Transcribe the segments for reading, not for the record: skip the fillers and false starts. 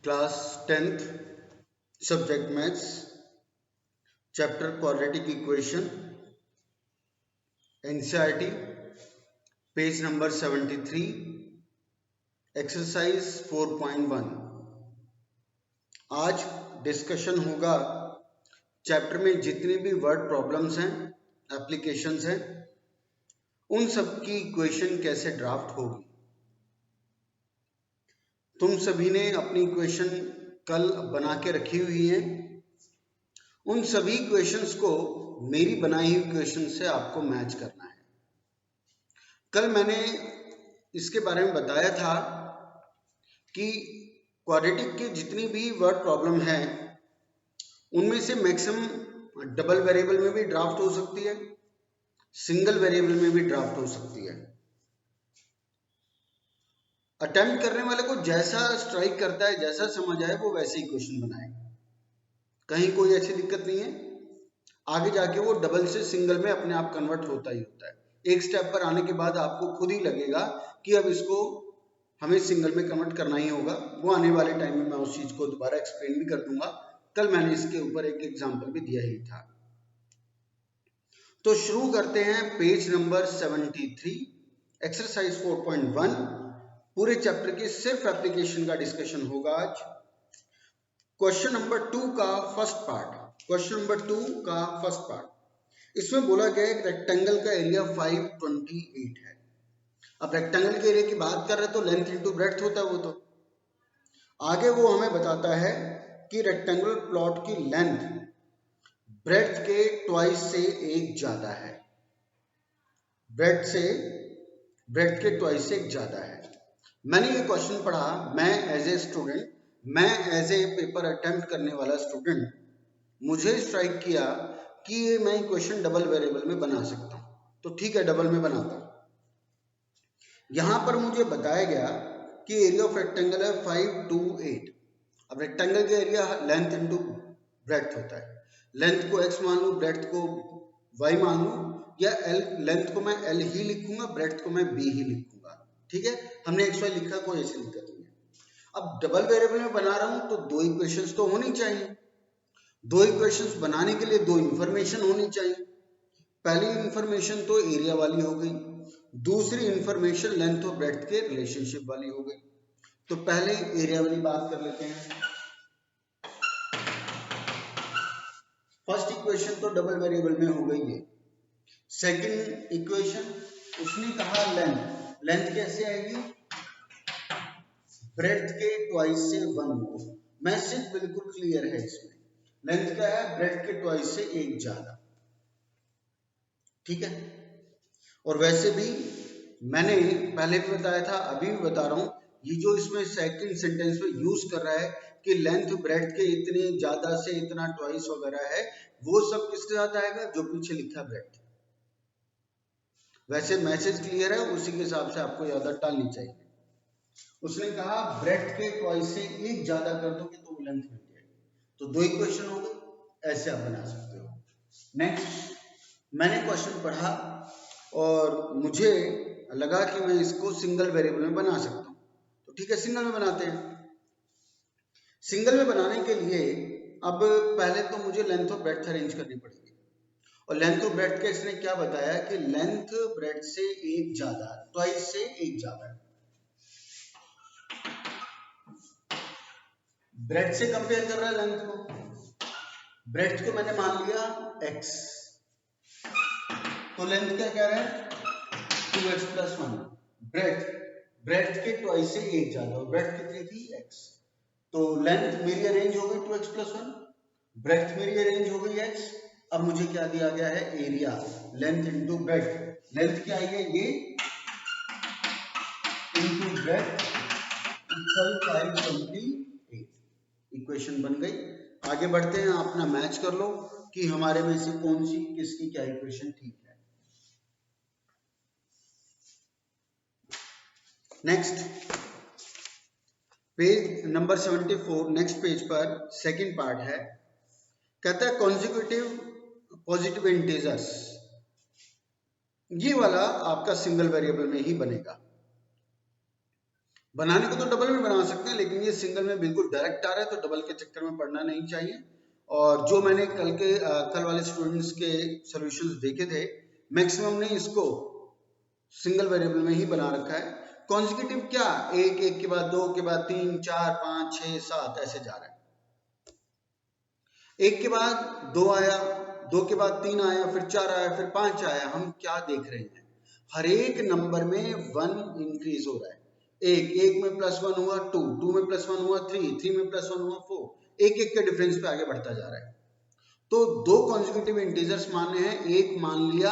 Class 10th subject maths chapter quadratic equation NCERT page number 73 exercise 4.1। आज discussion होगा chapter में जितने भी वर्ड प्रॉब्लम्स हैं, एप्लीकेशंस हैं, उन सब की इक्वेशन कैसे ड्राफ्ट होगी। तुम सभी ने अपनी इक्वेशन कल बना के रखी हुई है। उन सभी इक्वेशंस को मेरी बनाई हुई इक्वेशन से आपको मैच करना है। कल मैंने इसके बारे में बताया था कि क्वाड्रेटिक के जितनी भी वर्ड प्रॉब्लम है उनमें से मैक्सिमम डबल वेरिएबल में भी ड्राफ्ट हो सकती है, सिंगल वेरिएबल में भी ड्राफ्ट हो सकती है। अटेम्प्ट करने वाले को जैसा स्ट्राइक करता है, जैसा समझ आए, वो वैसे इक्वेशन बनाए। कहीं कोई ऐसी दिक्कत नहीं है। आगे जाके वो डबल से सिंगल में अपने आप कन्वर्ट होता ही होता है। एक स्टेप पर आने के बाद आपको खुद ही लगेगा कि अब इसको हमें सिंगल में कन्वर्ट करना ही होगा। वो आने वाले टाइम में मैं उस चीज को दोबारा एक्सप्लेन भी कर दूंगा। कल मैंने इसके ऊपर एक एग्जांपल भी दिया ही था। तो शुरू करते हैं पेज नंबर 73 एक्सरसाइज 4.1। पूरे चैप्टर के सिर्फ एप्लीकेशन का डिस्कशन होगा आज। क्वेश्चन नंबर 2 का फर्स्ट पार्ट। क्वेश्चन नंबर 2 का फर्स्ट पार्ट, इसमें बोला गया है रेक्टेंगल का एरिया 528 है। अब रेक्टेंगल के एरिया की बात कर रहे हैं तो लेंथ इंटू ब्रेड्थ होता है। वो तो आगे वो हमें बताता है कि रेक्टेंगुलर प्लॉट की लेंथ ब्रेड्थ के ट्वाइस से एक ज्यादा है। ब्रेड्थ के ट्वाइस से एक ज्यादा है। मैंने ये क्वेश्चन पढ़ा, मैं एज ए स्टूडेंट, मैं एज ए पेपर अटेम्प्ट करने वाला स्टूडेंट, मुझे स्ट्राइक किया कि ये मैं इक्वेशन डबल वेरिएबल में बना सकता हूँ। तो ठीक है, डबल में बनाता हूँ। यहां पर मुझे बताया गया कि एरिया ऑफ रेक्टेंगल है 528। अब रेक्टेंगल का एरिया लेंथ इंटू ब्रेड्थ होता है। लेंथ को x मान लूँ, ब्रेड्थ को y मान लूँ, या लेंथ को मैं l ही लिखूंगा, ब्रेड्थ को मैं b ही लिखूंगा। ठीक है, हमने xy लिखा, कोई ऐसी दिक्कत नहीं है। अब डबल वेरिएबल में बना रहा हूं तो दो इक्वेशंस तो होनी चाहिए। दो इक्वेशंस बनाने के लिए दो इंफॉर्मेशन होनी चाहिए। पहली इंफॉर्मेशन तो एरिया वाली हो गई, दूसरी इंफॉर्मेशन लेंथ और ब्रेड्थ के रिलेशनशिप वाली हो गई। तो पहले एरिया वाली बात कर लेते हैं। फर्स्ट इक्वेशन तो डबल वेरिएबल में हो गई है। सेकंड इक्वेशन, उसने कहा लेंथ। लेंथ कैसे आएगी? ब्रेड्थ के ट्वाइस से 1 मैसेज बिल्कुल क्लियर है इसमें। लेंथ क्या है? ब्रेड्थ के ट्वाइस से एक ज्यादा। ठीक है, और वैसे भी मैंने पहले भी बताया था, अभी भी बता रहा हूं, ये जो इसमें सेकंड सेंटेंस में यूज कर रहा है कि लेंथ ब्रेड्थ के इतने ज्यादा से इतना ट्वाइस वगैरह है, वो सब किसके साथ आएगा? जो पीछे लिखा ब्रेड्थ। वैसे मैसेज क्लियर है, उसी के हिसाब से आपको याद डालनी चाहिए। उसने कहा ब्रेड्थ के ट्वाइस से एक ज्यादा कर दोगे तो लेंथ मिल जाएगी। तो दो इक्वेशन हो गई, ऐसे आप बना सकते हो। नेक्स्ट, मैंने क्वेश्चन पढ़ा और मुझे लगा कि मैं इसको सिंगल वेरिएबल में बना सकता हूँ। तो ठीक है, सिंगल में बनाते हैं। सिंगल में बनाने के लिए अब पहले तो मुझे लेंथ और ब्रेड्थ अरेंज करनी पड़ेगी। और लेंथ और ब्रेड्थ का इसने क्या बताया कि लेंथ ब्रेड्थ से एक ज्यादा, ट्वाइस से एक ज्यादा है। ब्रेड्थ से कंपेयर कर रहा है लेंथ को। ब्रेड्थ को मैंने मान लिया x, तो लेंथ क्या कह रहा है? 2x + 1। ब्रेड्थ के ट्वाइस से एक ज्यादा, और ब्रेड्थ कितनी थी? x। तो लेंथ मेरी अरेंज हो गई 2x + 1, ब्रेड्थ मेरी अरेंज हो गई x। अब मुझे क्या दिया गया है? Area, length into breadth. Length क्या आई है? ये इंटू ब्रेड्थ इक्वल 528। इक्वेशन बन गई। आगे बढ़ते हैं, अपना मैच कर लो कि हमारे में से कौन सी किसकी क्या इक्वेशन ठीक है। Next, page number 74, next page पर सेकंड पार्ट है। कहता है कॉन्जिक्यूटिव पॉजिटिव इंटीजर्स। ये वाला आपका सिंगल वेरिएबल में ही बनेगा। बनाने को तो डबल में बना सकते हैं, लेकिन ये सिंगल में बिल्कुल डायरेक्ट आ रहा है, तो डबल के चक्कर में पड़ना नहीं चाहिए। और जो मैंने कल वाले स्टूडेंट्स के सॉल्यूशंस देखे थे, मैक्सिमम ने इसको सिंगल वेरिएबल में ही बना रखा है। कॉन्जिक्यूटिव क्या, एक के बाद 2 के बाद 3 4 5 6 7 ऐसे जा रहा है। एक के बाद 2 आया, 2 के बाद 3 आया, फिर 4 आया, फिर 5 आया। हम क्या देख रहे हैं, हर एक नंबर में 1 इंक्रीज हो रहा है। एक में +1 हुआ 2, 2 में +1 हुआ 3, 3 में +1 हुआ 4, एक के डिफरेंस पे आगे बढ़ता जा रहा है। तो दो कॉन्जिक्यूटिव इंटीजर्स मानने हैं, एक मान लिया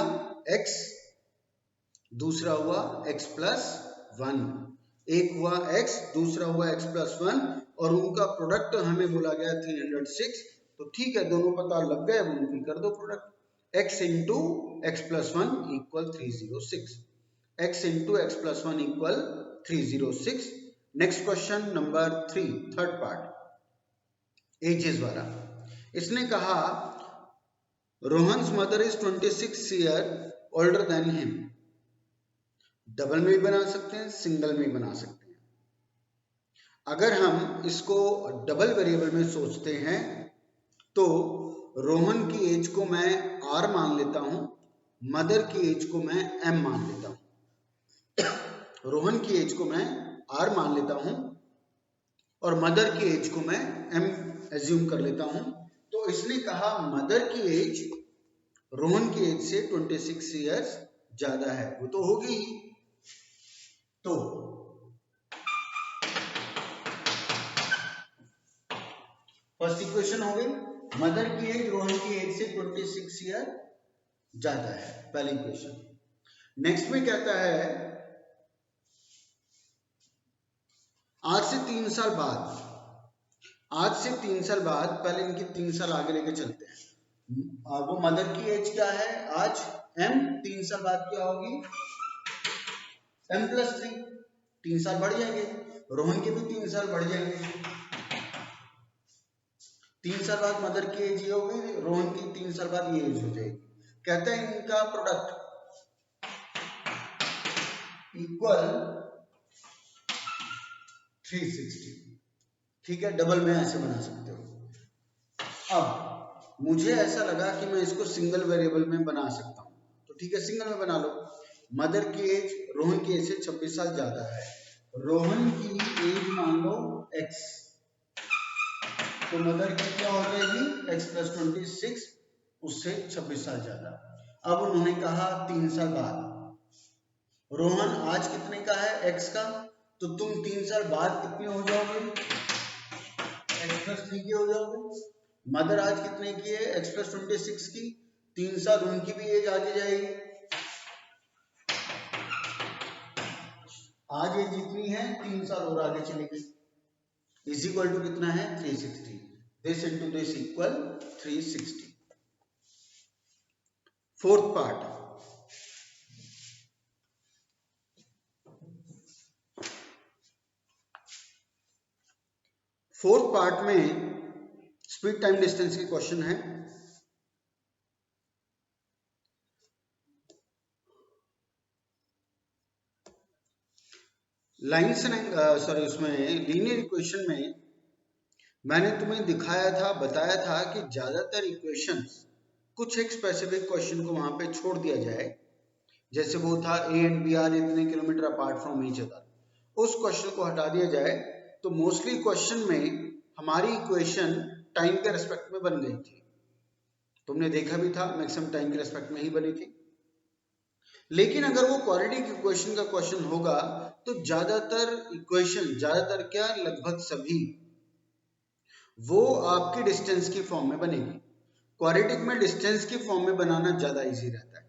x, दूसरा हुआ x+1, एक हुआ x, दूसरा हुआ x+1, और उनका प्रोडक्ट हमें बोला गया 306। तो ठीक है, दोनों पता लग गए, अब उनकी कर दो product. x into x+1 equal 306, x into x+1 equal 306। Next question number 3, third part, ages वाला। इसने कहा Rohan's mother is 26 year older than him. Double में भी बना सकते हैं, सिंगल में भी बना सकते हैं। अगर हम इसको डबल वेरिएबल में सोचते हैं तो रोहन की एज को मैं r मान लेता हूं, मदर की एज को मैं m मान लेता हूं। रोहन की एज को मैं r मान लेता हूं और मदर की एज को मैं m एज्यूम कर लेता हूं। तो इसने कहा मदर की एज रोहन की एज से 26 ईयर्स ज्यादा है, वो तो होगी ही। तो फर्स्ट इक्वेशन हो गई, मदर की एज रोहन की एज से 26 ईयर ज्यादा है, पहली इक्वेशन। नेक्स्ट में कहता है आज से 3 साल बाद, आज से 3 साल बाद, पहले इनकी 3 साल आगे लेके चलते हैं। वो मदर की एज क्या है आज m, 3 साल बाद क्या होगी m+3, 3 साल बढ़ जाएंगे, रोहन के भी 3 साल बढ़ जाएंगे। 3 साल बाद मदर की एज ये होगी, रोहन की 3 साल बाद ये एज हो जाएगी। कहते हैं इनका प्रोडक्ट इक्वल 360। ठीक है, डबल में ऐसे बना सकते हो। अब मुझे ऐसा लगा कि मैं इसको सिंगल वेरिएबल में बना सकता हूं, तो ठीक है, सिंगल में बना लो। मदर की एज रोहन की एज से 26 साल ज्यादा है, रोहन की एज मान लो x, तो मदर की क्या हो जाएगी x+26, उससे 26 साल ज्यादा। अब उन्होंने कहा 3 साल बाद, रोहन आज कितने का है x का, तो तुम 3 साल बाद कितने हो जाओगे x+3 के हो जाओगे। मदर आज कितने की है x+26 की, 3 साल उनकी भी एज आगे जाएगी। आज एज जितनी है 3 साल और आगे चलेगी, इज इक्वल टू कितना है 360, this into this equal 360। Fourth part, fourth part में स्पीड टाइम डिस्टेंस के क्वेश्चन है। लाइन्स सॉरी उसमें लीनियर इक्वेशन में मैंने तुम्हें दिखाया था, बताया था कि ज्यादातर इक्वेशंस कुछ एक स्पेसिफिक क्वेश्चन को वहां पे छोड़ दिया जाए, जैसे वो था ए एंड बी आर इतने kilometre apart from each other, उस क्वेश्चन को हटा दिया जाए तो मोस्टली क्वेश्चन में हमारी इक्वेशन टाइम के रेस्पेक्ट में बन गई थी। तुमने देखा भी था, मैक्सिमम टाइम के रेस्पेक्ट में ही बनी थी। लेकिन अगर वो क्वाड्रेटिक इक्वेशन का क्वेश्चन होगा तो ज्यादातर इक्वेशन, ज्यादातर क्या लगभग सभी, वो आपकी डिस्टेंस की फॉर्म में बनेगी। क्वाड्रेटिक में डिस्टेंस की फॉर्म में बनाना ज्यादा इजी रहता है।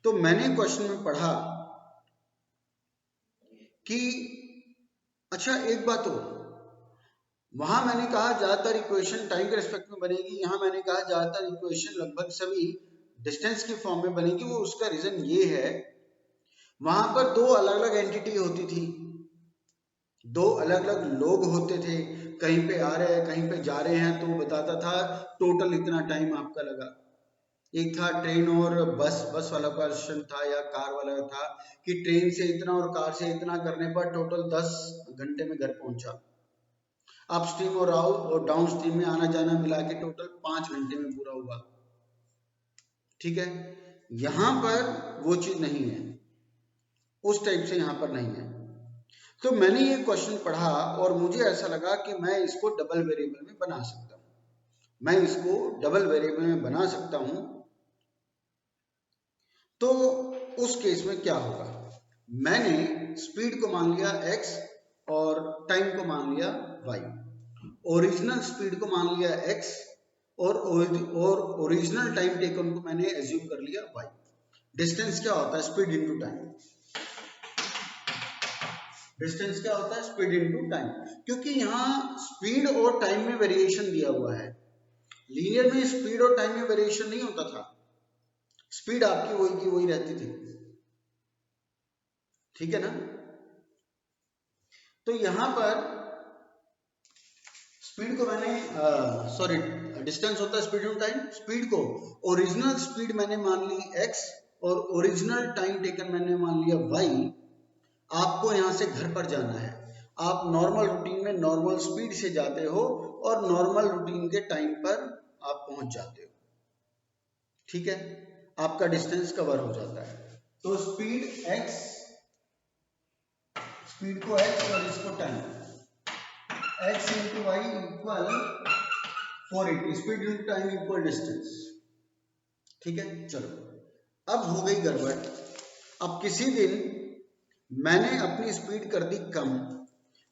तो मैंने क्वेश्चन में पढ़ा कि अच्छा एक बात हो, वहां मैंने कहा ज्यादातर इक्वेशन टाइम के रिस्पेक्ट में बनेगी, यहां मैंने कहा ज्यादातर इक्वेशन लगभग सभी डिस्टेंस की फॉर्म में बनेगी। वो उसका रीजन ये है, वहां पर दो अलग अलग एंटिटी होती थी, दो अलग अलग लोग होते थे, कहीं पे आ रहे हैं कहीं पे जा रहे हैं, तो बताता था टोटल इतना टाइम आपका लगा। एक था ट्रेन और बस वाला क्वेश्चन था या कार वाला था कि ट्रेन से इतना और कार से इतना करने पर टोटल 10 घंटे में घर पहुंचा। अप स्ट्रीम और डाउन स्ट्रीम में आना जाना मिला के टोटल 5 घंटे में पूरा हुआ। ठीक है, यहां पर वो चीज नहीं है, उस टाइप से यहां पर नहीं है। तो मैंने ये क्वेश्चन पढ़ा और मुझे ऐसा लगा कि मैं इसको डबल वेरिएबल में बना सकता हूं, मैं इसको डबल वेरिएबल में बना सकता हूं। तो उस केस में क्या होगा, मैंने स्पीड को मान लिया x और टाइम को मान लिया y, ओरिजिनल स्पीड को मान लिया x और ओरिजिनल टाइम टेकन को मैंने एज्यूम कर लिया y। डिस्टेंस क्या होता है, स्पीड इनटू टाइम। डिस्टेंस क्या होता है, स्पीड इनटू टाइम, क्योंकि यहाँ स्पीड और टाइम में वेरिएशन दिया हुआ है। लीनियर में स्पीड और टाइम में वेरिएशन नहीं होता था, स्पीड आपकी वही की वही रहती थी। ठीक है ना। तो यहां पर स्पीड को मैंने डिस्टेंस होता है स्पीड इनटू टाइम, स्पीड को ओरिजिनल स्पीड मैंने मान ली x और ओरिजिनल टाइम टेकन मैंने मान लिया y। आपको यहां से घर पर जाना है, आप नॉर्मल रूटीन में नॉर्मल स्पीड से जाते हो और नॉर्मल रूटीन के टाइम पर आप पहुंच जाते हो। ठीक है, आपका डिस्टेंस कवर हो जाता है। तो स्पीड x, स्पीड को x और इसको time, x into y equal 480, speed into time equal distance. ठीक है, चलो अब हो गई गड़बड़। अब किसी दिन मैंने अपनी स्पीड कर दी कम,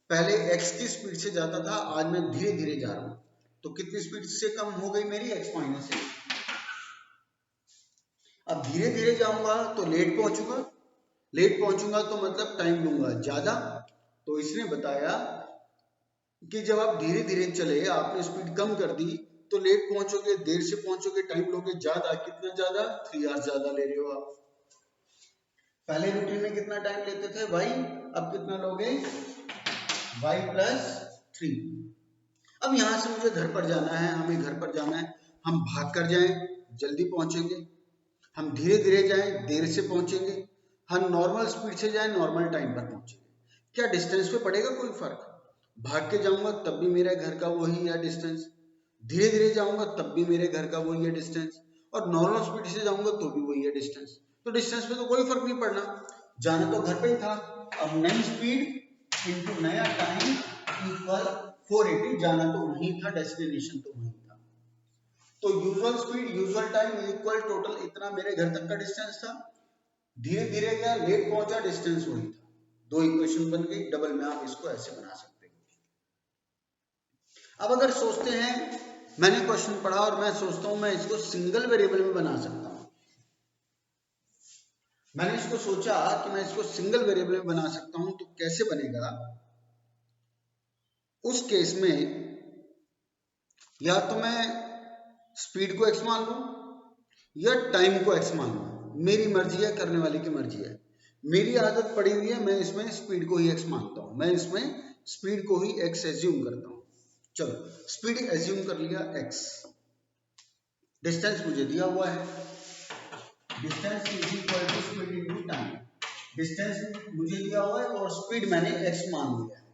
पहले x की स्पीड से जाता था, आज मैं धीरे धीरे जा रहा हूं, तो कितनी स्पीड से कम हो गई मेरी, x माइनस 8। अब धीरे धीरे जाऊंगा तो लेट पहुंचूंगा, लेट पहुंचूंगा तो मतलब टाइम लूंगा ज्यादा। तो इसने बताया कि जब आप धीरे धीरे चले, आपने स्पीड कम कर दी, तो लेट पहुंचोगे, देर से पहुंचोगे, टाइम लोगे ज्यादा। कितना ज्यादा, 3 आवर्स ज्यादा ले रहे हो आप। पहले रूटीन में कितना टाइम लेते थे भाई, अब कितना लोगे, y प्लस 3। अब यहां से मुझे घर पर जाना है, हमें घर पर जाना है, हम भाग कर जाएं जल्दी पहुंचेंगे, हम धीरे धीरे जाएं देर से पहुंचेंगे, हम नॉर्मल स्पीड से जाएं नॉर्मल टाइम पर पहुंचेंगे। क्या डिस्टेंस पे पड़ेगा कोई फर्क, भाग के जाऊंगा तब भी मेरे घर का वही है डिस्टेंस, धीरे धीरे जाऊंगा तब भी मेरे घर का वही है डिस्टेंस, और नॉर्मल स्पीड से जाऊंगा तो भी वही है डिस्टेंस। तो डिस्टेंस पे तो कोई फर्क नहीं पड़ना, जाना तो घर पे ही था। अब नई स्पीड इनटू नया टाइम इक्वल 480, जाना तो वहीं था, डेस्टिनेशन तो वहीं था। तो usual speed usual time equal total इतना मेरे घर तक का डिस्टेंस था, धीरे धीरे गया, लेट पहुंचा, डिस्टेंस वही था। दो इक्वेशन बन गई, डबल में आप इसको ऐसे बना सकते हो। अब अगर सोचते हैं, मैंने क्वेश्चन पढ़ा और मैं सोचता हूं मैं इसको सिंगल वेरिएबल में बना सकता हूं, मैंने इसको सोचा कि मैं इसको सिंगल वेरिएबल में बना सकता हूं, तो कैसे बनेगा। उस केस में या तो मैं स्पीड को x मान लूं या टाइम को x मान लूं, मेरी मर्जी है, करने वाले की मर्जी है। मेरी आदत पड़ी हुई है, मैं इसमें स्पीड को ही x मानता हूं, मैं इसमें स्पीड को ही x एज्यूम करता हूं। चलो स्पीड एज्यूम कर लिया x, डिस्टेंस मुझे दिया हुआ है, distance is equal to speed into time. Distance मुझे दिया हुआ है और स्पीड मैंने x मान लिया है,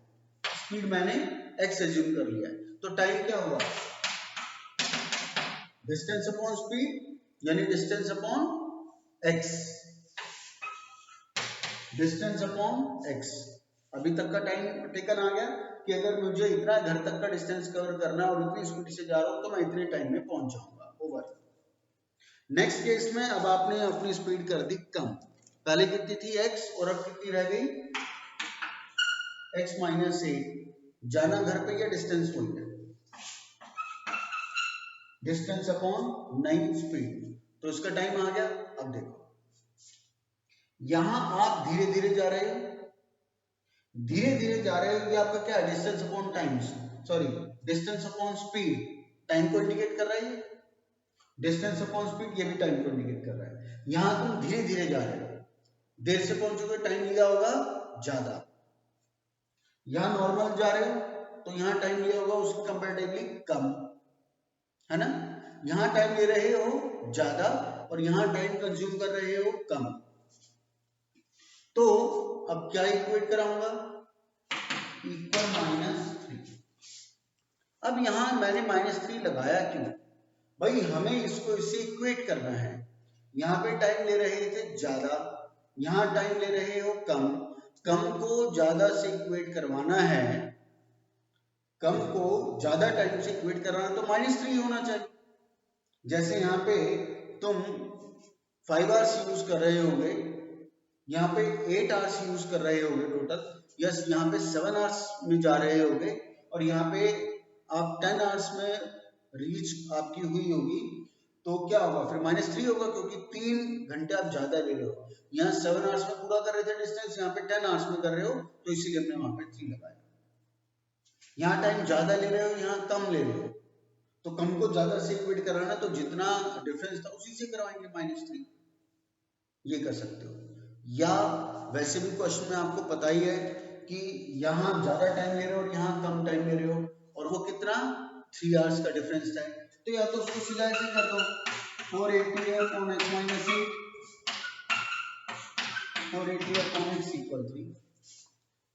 स्पीड मैंने x एज्यूम कर लिया है। तो टाइम क्या हुआ, डिस्टेंस अपॉन स्पीड यानी distance upon x, distance upon x। अभी तक का टाइम टेकन आ गया कि अगर मुझे इतना घर तक का डिस्टेंस कवर करना है और इतनी स्पीड से जा रहा हूं तो मैं इतने टाइम में पहुंच जाऊंगा, ओवर। नेक्स्ट केस में अब आपने अपनी स्पीड कर दी कम, पहले कितनी थी x और अब कितनी रह गई, x माइनस 8। जाना घर पे या डिस्टेंस हो गया, डिस्टेंस अपॉन 9 स्पीड, तो इसका टाइम आ गया। अब देखो यहां आप धीरे धीरे जा रहे हो, धीरे धीरे जा रहे हो, ये आपका क्या है, distance upon time, sorry distance upon speed, time को इंडिकेट कर रहा है, डिस्टेंस अपॉन स्पीड ये भी टाइम को इंडिकेट कर रहा है। यहां तुम धीरे धीरे जा रहे हो, देर से पहुंचोगे, टाइम लिया होगा ज्यादा। यहां नॉर्मल जा रहे हो तो यहां टाइम लिया होगा उसके कंपैरेटिवली कम, है ना। यहां टाइम ले रहे हो ज्यादा और यहां टाइम कंज्यूम कर रहे हो कम। तो अब क्या इक्वेट कराऊंगा, इक्वल -3। अब यहाँ मैंने -3 लगाया क्यों? भाई हमें इसको इससे इक्वेट करना है। यहाँ पे टाइम ले रहे थे ज्यादा, यहाँ टाइम ले रहे हो कम, कम को ज्यादा से इक्वेट करवाना है, कम को ज्यादा टाइम से इक्वेट कराना तो -3 होना चाहिए। जैसे यहाँ पे तुम 5 आवर्स यूज कर रहे होंगे, यहाँ पे 8 आवर्स यूज कर रहे होंगे टोटल, यस यहाँ पे 7 आवर्स में जा रहे होंगे, और यहाँ पे आप 10 आवर्स में रीच आपकी हुई होगी, तो क्या होगा फिर -3 होगा, क्योंकि 3 घंटे आप ज्यादा ले रहे हो। यहाँ 7 आवर्स में पूरा कर रहे थे डिस्टेंस, यहाँ पे 10 आवर्स में कर रहे हो, तो इसीलिए हमने वहां पे 3 लगाया। यहाँ टाइम ज्यादा ले रहे हो, यहाँ कम ले रहे हो, तो कम को ज्यादा से इक्वेट कराना, तो जितना डिफरेंस था उसी से करवाएंगे -3, ये कर सकते हो। या वैसे भी क्वेश्चन में आपको पता ही है कि यहाँ ज्यादा टाइम ले रहे हो और यहाँ कम टाइम ले रहे हो, और वो कितना 3 आवर्स का डिफरेंस था, तो या तो उसको सीधा ऐसे कर दो 480 upon x minus 8, 480 upon x equal 3,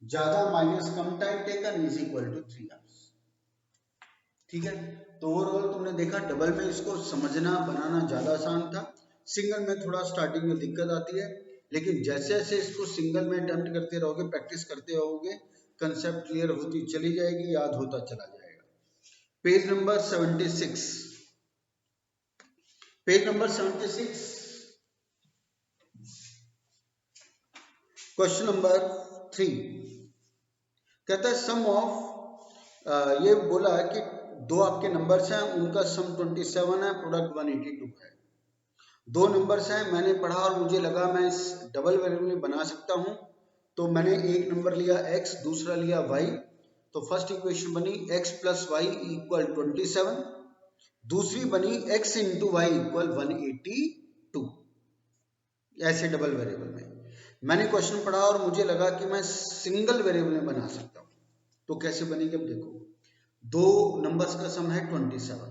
ज्यादा माइनस कम time taken is equal to 3 hours. ठीक है, तो ओवरऑल तुमने देखा डबल में इसको समझना बनाना ज्यादा आसान था, सिंगल में थोड़ा स्टार्टिंग में दिक्कत आती है, लेकिन जैसे जैसे इसको सिंगल में अटेम्प्ट करते रहोगे, प्रैक्टिस करते रहोगे, कंसेप्ट क्लियर होती चली जाएगी, याद होता चला जाएगा। Page number 76, page number 76, question number 3 कहता है सम ऑफ, ये बोला कि दो आपके नंबर्स हैं, उनका सम 27 है, प्रोडक्ट 182 है। दो नंबर्स हैं, मैंने पढ़ा और मुझे लगा मैं इस डबल वेरिएबल में बना सकता हूं, तो मैंने एक नंबर लिया x, दूसरा लिया y, तो फर्स्ट इक्वेशन बनी x प्लस वाई इक्वल 27, दूसरी बनी x इंटू वाई इक्वल 182, ऐसे डबल वेरिएबल में। मैंने क्वेश्चन पढ़ा और मुझे लगा कि मैं सिंगल वेरिएबल में बना सकता हूं, तो कैसे बनेगी अब देखो। दो नंबर्स का सम है 27,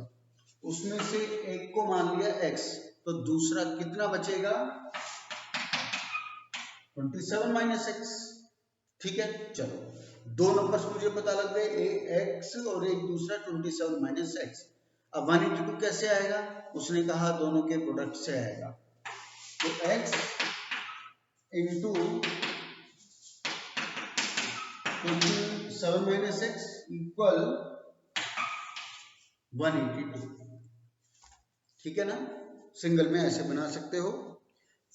उसमें से एक को मान लिया x, तो दूसरा कितना बचेगा 27 माइनस x। ठीक है, चलो दो नंबर्स मुझे पता लग गए, एक x और एक दूसरा 27 माइनस x। अब 182 कैसे आएगा, उसने कहा दोनों के प्रोडक्ट से आएगा, तो x into 27 minus x equal 182। ठीक है ना, सिंगल में ऐसे बना सकते हो।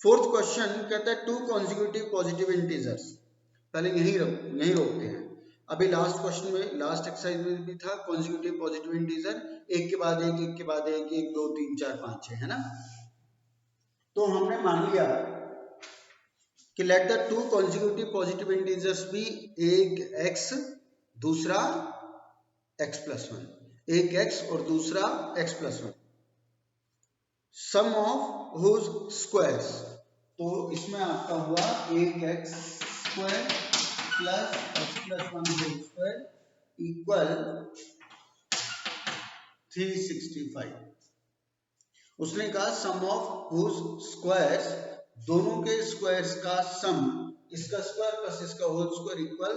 फोर्थ क्वेश्चन कहता है टू कॉन्जिक्यूटिव पॉजिटिव इंटीजर्स, पहले यही रोकते हैं। अभी लास्ट क्वेश्चन में, लास्ट एक्सरसाइज में भी था कॉन्जिक्यूटिव पॉजिटिव इंटीजर, एक के बाद एक, एक के बाद एक, 1 2 3 4 5 6, है ना। तो हमने मान लिया कि let the two consecutive positive integers be, एक x दूसरा x प्लस 1, एक x और दूसरा x plus 1, sum of whose squares, तो इसमें आपका हुआ एक x square plus x plus 1 whole square equal 365। उसने कहा सम ऑफ हुज स्क्वायर्स, दोनों के स्क्वायर्स का सम, इसका स्क्वायर प्लस इसका होल स्क्वायर इक्वल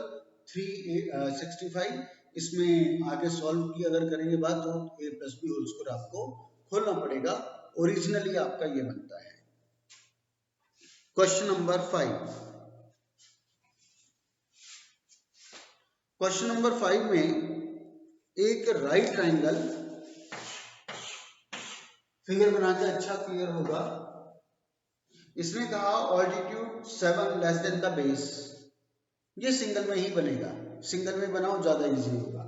365। इसमें आगे सॉल्व की अगर करेंगे बात, तो a plus b whole square आपको खोलना पड़ेगा, ओरिजिनली आपका ये बनता है। क्वेश्चन नंबर 5, क्वेश्चन नंबर 5 में एक राइट ट्राइंगल फिगर बना के अच्छा क्लियर होगा। इसने कहा altitude 7 less than the base, ये सिंगल में ही बनेगा, सिंगल में बनाओ ज्यादा इजी होगा।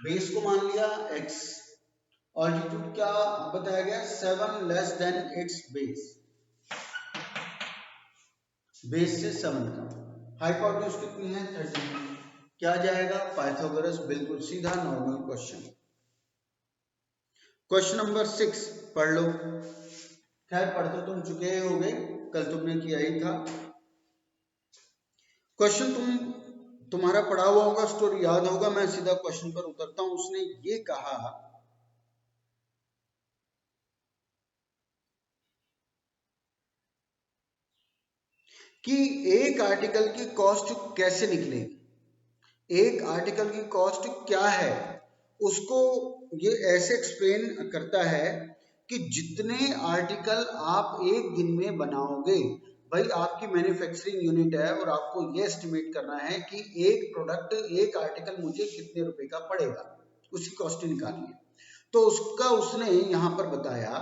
बेस को मान लिया x, ऑल्टीट्यूड क्या बताया गया 7 less than it's base, base से 7 का। हाइपोटेन्यूज कितनी है 13, क्या जाएगा पाइथागोरस, बिल्कुल सीधा नॉर्मल क्वेश्चन। क्वेश्चन नंबर 6 पढ़ लो, खैर पढ़ तो तुम चुके होगे, कल तुमने किया ही था। क्वेश्चन तुम्हारा पढ़ा हुआ होगा, स्टोरी याद होगा, मैं सीधा क्वेश्चन पर उतरता हूं। उसने ये कहा कि एक आर्टिकल की कॉस्ट कैसे निकलेगी, एक आर्टिकल की कॉस्ट क्या है उसको ये ऐसे एक्सप्लेन करता है कि जितने आर्टिकल आप एक दिन में बनाओगे, भाई आपकी मैन्युफैक्चरिंग यूनिट है और आपको ये एस्टिमेट करना है कि एक प्रोडक्ट, एक आर्टिकल मुझे कितने रुपए का पड़ेगा, उसकी कॉस्ट निकालिए। तो उसका उसने यहाँ पर बताया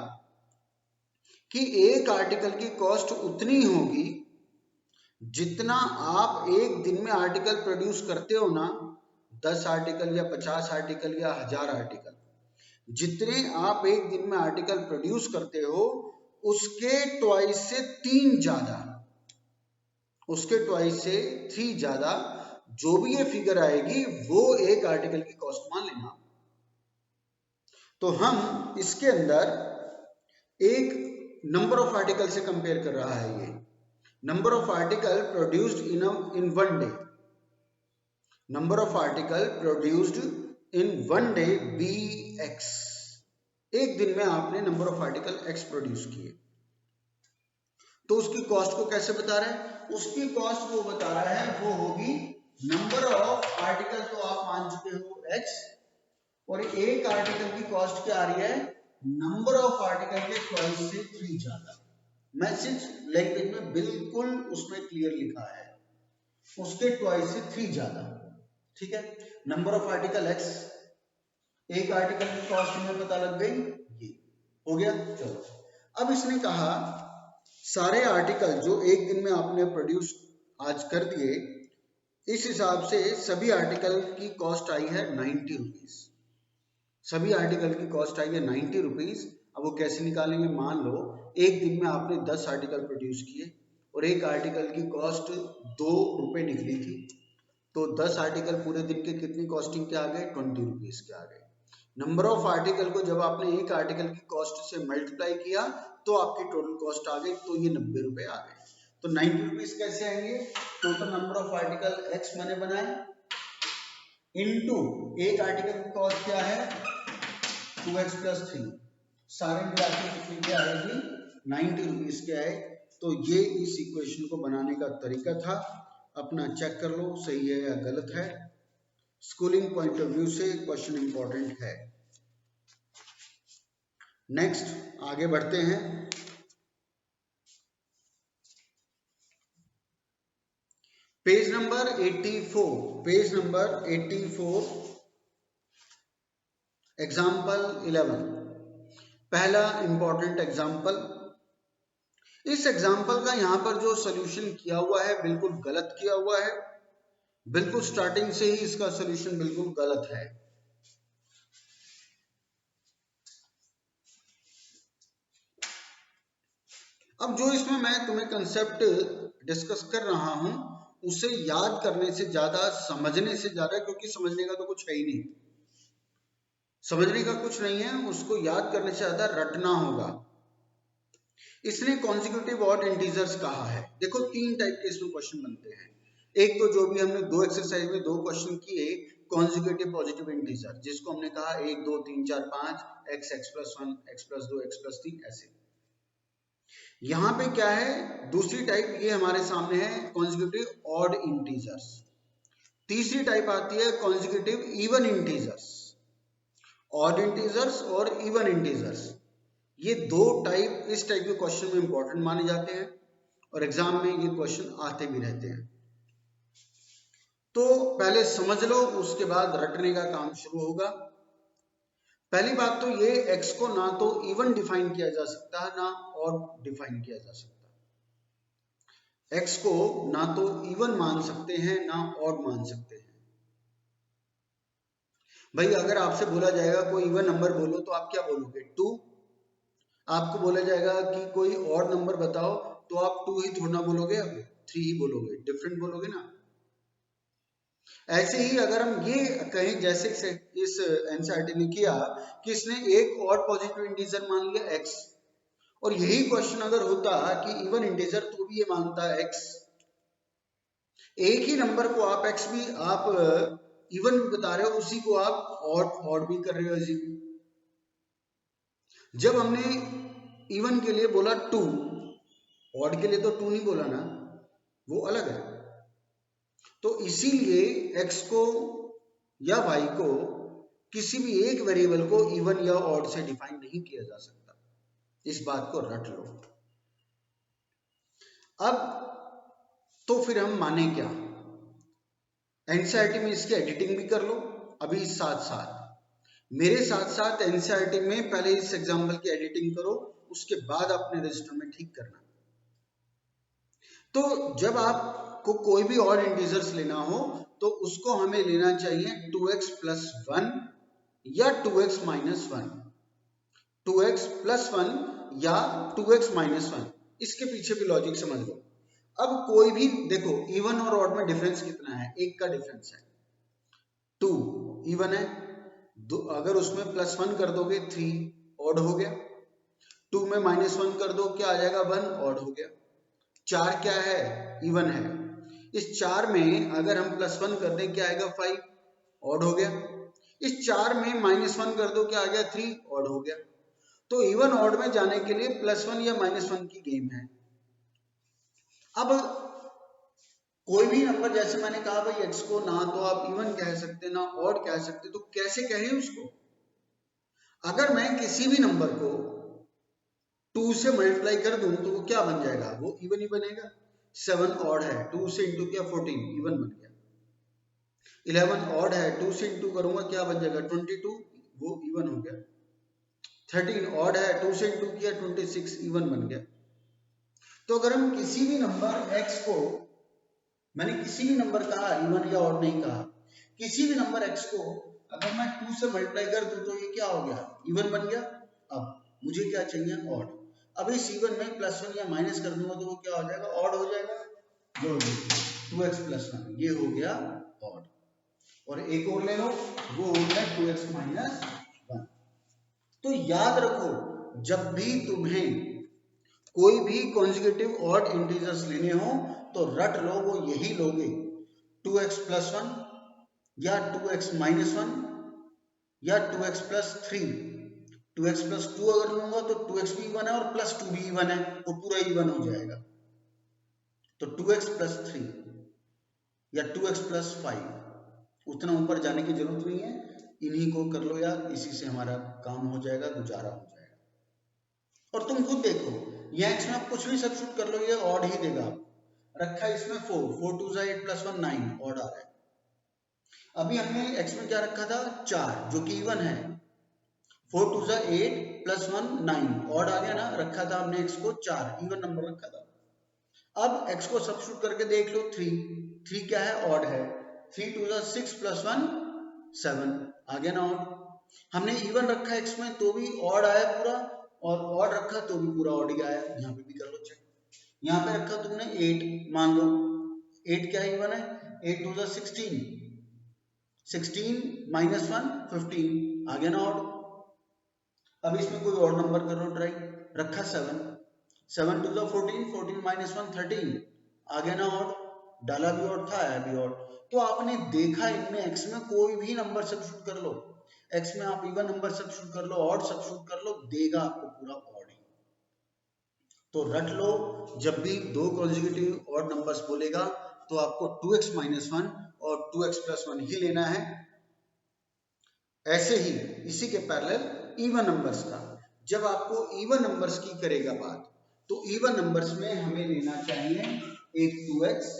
कि एक आर्टिकल की कॉस्ट उतनी होगी जितना आप एक दिन में आर्टिकल प्रोड्यूस करते हो ना, 10 आर्टिकल या 50 आर्टिकल या 1000 आर्टिकल, जितने आप एक दिन में आर्टिकल प्रोड्यूस करते हो उसके ट्वाइस से 3 ज्यादा, उसके ट्वाइस से 3 ज्यादा जो भी ये फिगर आएगी वो एक आर्टिकल की कॉस्ट मान लेना। तो हम इसके अंदर एक नंबर ऑफ आर्टिकल से कंपेयर कर रहा है। ये number of article produced in one day, number of article produced in one day be x, एक दिन में आपने number of article x produce किए, तो उसकी कॉस्ट को कैसे बता रहा है? उसकी कॉस्ट वो बता रहा है वो होगी नंबर ऑफ आर्टिकल, तो आप मान चुके हो एक्स, और एक आर्टिकल की कॉस्ट क्या आ रही है? नंबर ऑफ आर्टिकल के ट्वाइस से 3 ज्यादा। मैसेज लैंग्वेज में बिल्कुल उसमें क्लियर लिखा है, उसके ट्वाइस से 3 ज्यादा, ठीक है। नंबर ऑफ आर्टिकल एक्स, एक आर्टिकल की कॉस्ट में पता लग गई, ये हो गया। चलो अब इसने कहा सारे आर्टिकल जो एक दिन में आपने प्रोड्यूस आज कर दिए, इस हिसाब से सभी आर्टिकल की कॉस्ट आई है 90 रुपीज, सभी आर्टिकल की कॉस्ट आई है 90 रुपीज। अब वो कैसे निकालेंगे? मान लो एक दिन में आपने 10 आर्टिकल प्रोड्यूस किए और एक आर्टिकल की कॉस्ट 2 रुपए निकली थी, तो 10 आर्टिकल पूरे दिन के कितनी कॉस्टिंग के आ गए? 20 रुपीज के आ गए। नंबर ऑफ आर्टिकल को जब आपने एक आर्टिकल की कॉस्ट से मल्टीप्लाई किया तो आपकी टोटल कॉस्ट आ गई, तो ये 90 रुपए आ गए। तो 90 रुपीज कैसे आएंगे? Total number of article x मैंने बनाए इनटू एक आर्टिकल की कॉस्ट क्या है? 2x + 3, सारे मिला के कितनी क्या आएगी? 90 रुपीज के आए। तो ये इस इक्वेशन को बनाने का तरीका था, अपना चेक कर लो सही है या गलत है। स्कूलिंग पॉइंट ऑफ व्यू से क्वेश्चन इंपॉर्टेंट है। नेक्स्ट आगे बढ़ते हैं। Page number 84, page number 84, example 11, पहला इंपॉर्टेंट एग्जाम्पल। इस एग्जाम्पल का यहां पर जो सोल्यूशन किया हुआ है बिल्कुल गलत किया हुआ है, बिल्कुल स्टार्टिंग से ही इसका सोल्यूशन बिल्कुल गलत है। अब जो इसमें मैं तुम्हें कंसेप्ट डिस्कस कर रहा हूं उसे याद करने से ज्यादा समझने से ज्यादा, क्योंकि समझने का तो कुछ है ही नहीं, समझने का कुछ नहीं है, उसको याद करने से ज्यादा रटना होगा। इसने कॉन्जिक्यूटिव ऑड इंटीजर्स कहा है। देखो 3 टाइप के इसमें क्वेश्चन बनते हैं। एक तो जो भी हमने 2 एक्सरसाइज में 2 क्वेश्चन किए कॉन्जिक्यूटिव पॉजिटिव इंटीजर, जिसको हमने कहा 1 2 3 4 5 x + 1 x + 2 x + 3 ऐसे। यहां पे क्या है? दूसरी टाइप ये हमारे सामने है कॉन्जिक्यूटिव ऑड इंटीजर्स। तीसरी टाइप आती है consecutive even integers, odd integers और इवन इंटीजर्स। ये 2 टाइप इस टाइप के क्वेश्चन में इंपॉर्टेंट माने जाते हैं और एग्जाम में ये क्वेश्चन आते भी रहते हैं। तो पहले समझ लो, उसके बाद रटने का काम शुरू होगा। पहली बात तो ये x को ना तो इवन डिफाइन किया जा सकता है ना ऑड डिफाइन किया जा सकता। x को ना तो इवन मान सकते हैं ना ऑड मान सकते हैं। भाई अगर आपसे बोला जाएगा कोई इवन नंबर बोलो तो आप क्या बोलोगे? 2। आपको बोला जाएगा कि कोई ऑड नंबर बताओ तो आप 2 ही थोड़ा ना बोलोगे, 3 ही बोलोगे, डिफरेंट बोलोगे ना। ऐसे ही अगर हम ये कहें जैसे इस एनसीईआरटी ने किया कि इसने एक और पॉजिटिव इंटीजर मान लिया x, और यही क्वेश्चन अगर होता कि इवन इंटीजर तो भी ये मानता है x, एक ही नंबर को आप x भी आप इवन भी बता रहे हो, उसी को आप ऑड भी कर रहे हो एज्यूम। जब हमने इवन के लिए बोला 2, ऑड के लिए तो 2 नहीं बोला ना, वो अलग है। तो इसीलिए x को या y को किसी भी एक वेरिएबल को इवन या ऑड से डिफाइन नहीं किया जा सकता, इस बात को रट लो। अब तो फिर हम माने क्या, एनसीईआरटी में इसकी एडिटिंग भी कर लो अभी साथ साथ, मेरे साथ साथ एनसीईआरटी में पहले इस एग्जाम्पल की एडिटिंग करो, उसके बाद अपने रजिस्टर में ठीक करना। तो जब आपको कोई भी ऑड इंटीजर्स लेना हो तो उसको हमें लेना चाहिए 2x प्लस 1 या 2x माइनस 1, 2x प्लस 1 या 2x माइनस 1, इसके पीछे भी लॉजिक समझ लो। अब कोई भी देखो, इवन और ऑड में डिफरेंस कितना है, एक का डिफरेंस है, 2 इवन है, अगर उसमें प्लस 1 कर दोगे 3 ऑड हो गया, 2 में माइनस 1 कर दो क्या आ जाएगा 1 ऑड हो गया, 4 क्या है इवन है, इस 4 में अगर हम प्लस 1 कर दें क्या आएगा 5 ऑड हो गया, इस 4 में माइनस 1 कर दो क्या आ गया 3 ऑड हो गया। तो इवन ऑड में जाने के लिए प्लस 1 या माइनस 1 की गेम है। अब कोई भी नंबर, जैसे मैंने कहा भाई x को ना तो आप इवन कह सकते ना ऑड कह सकते, तो कैसे कहें उसको। अगर मैं किसी भी नंबर को 2 से मल्टीप्लाई कर दूं तो वो क्या बन जाएगा, वो इवन ही बनेगा। 7 ऑड है, 2 से इंटू किया 14 इवन बन गया। 11 ऑड है, 2 से इंटू करूंगा क्या बन जाएगा 22, वो इवन हो गया। 13 ऑड है, 2 से इंटू किया 26 इवन बन गया। तो अगर हम किसी भी नंबर x को, मैंने किसी भी नंबर कहा, इवन या ऑड नहीं कहा, किसी भी नंबर x को अगर मैं 2 से मल्टीप्लाई कर दूं तो ये क्या हो गया इवन बन गया। अब मुझे क्या चाहिए ऑड। अब इस इवन में प्लस 1 या माइनस कर दूंगा तो वो क्या हो जाएगा ऑड हो जाएगा, जो 2x प्लस 1 ये हो गया ऑड। और एक और ले लो, वो हो गया 2x माइनस 1। तो याद रखो, जब भी तुम्हें कोई भी कॉन्जिक्यूटिव ऑड इंटीजर्स लेने हो तो रट लो वो यही लोगे, 2x प्लस 1 या 2x माइनस 1 या 2x प्लस 3। 2x प्लस 2 अगर लूंगा तो 2x भी इवन है और प्लस 2 भी इवन है, वो पूरा इवन हो जाएगा। तो 2x प्लस 3 या 2x प्लस 5, उतना ऊपर जाने की जरूरत नहीं है, इन्हीं को कर लो यार, इसी से हमारा काम हो जाएगा, गुजारा हो जाएगा। और तुम खुद देखो, ये x में आप कुछ भी सब्स्टिट्यूट कर लो ये ऑड ही देगा। रखा है इसमें 4, 4 2 8 प्लस 1 9 ऑड आ रहा है। अभी हमने x में क्या रखा था 4 जो कि इवन है, 4 2 8 प्लस 1 9 ऑड आ गया ना, रखा था हमने x को 4 इवन नंबर रखा था। अब x को सब्स्टिट्यूट करके देख लो 3, 3 क्या है ऑड है, 3 2 6 प्लस 1 7 आ गया ना ऑड। हमने इवन रखा x में तो भी ऑड आया पूरा, और ऑड रखा तो भी पूरा ऑड ही आया। यहाँ पे भी कर लो चेक, यहाँ पे रखा तुमने 8, मान लो 8 क्या इवन है, 8 2 16, 16 माइनस 1 15 आ गया ना ऑड। अब इसमें कोई और नंबर करो ट्राई, रखा 7, 7 2 14, 14 माइनस 1 13 आ गया ना ऑड, डाला भी ऑड था आया भी ऑड। तो आपने देखा इनमें x में कोई भी नंबर सब्स्टिट्यूट कर लो, x में आप इवन नंबर सब्स्टिट्यूट कर लो, ऑड सब्स्टिट्यूट कर लो, देगा आपको पूरा ऑड ही। तो रट लो, जब भी दो कॉन्जिक्यूटिव ऑड नंबर्स बोलेगा तो आपको 2x माइनस 1 और 2x प्लस 1 ही लेना है। ऐसे ही इसी के पैरेलल इवन नंबर्स का, जब आपको इवन नंबर्स की करेगा बात, तो इवन नंबर्स में हमें लेना चाहिए एक 2x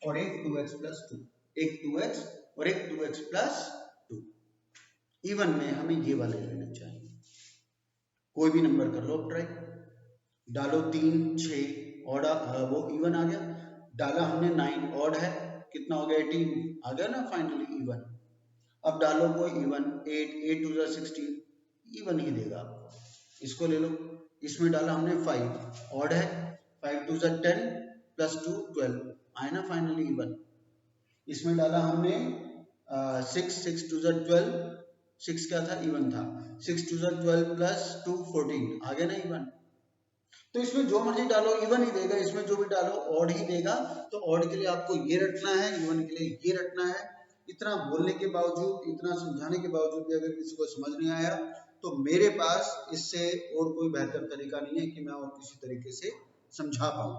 और एक 2x प्लस 2, एक 2x और एक 2x प्लस 2। इवन में हमें ये वाले लेने चाहिए। कोई भी नंबर कर लो ट्राई, डालो 3 6 ऑड, वो इवन आ गया, डाला हमने 9 ऑड है, कितना हो गया 18 आ गया ना फाइनली इवन। अब डालो कोई इवन 8, 8 2 16 इवन ही देगा आपको, इसको ले लो। इसमें डाला हमने 5 ऑड है, 5 2 10 प्लस 2 12 आए ना फाइनली इवन। इसमें डाला हमने 6 6 2 12, 6 क्या था इवन था, 6 2 12 प्लस 2 14 आ गया ना इवन। तो इसमें जो मर्जी डालो इवन ही देगा, इसमें जो भी डालो ऑड ही देगा। तो ऑड के लिए आपको ये रटना है, इवन के लिए ये रटना है। इतना बोलने के बावजूद, इतना समझाने के बावजूद भी अगर किसी को समझ नहीं आया तो मेरे पास इससे और कोई बेहतर तरीका नहीं है कि मैं और किसी तरीके से समझा पाऊँ।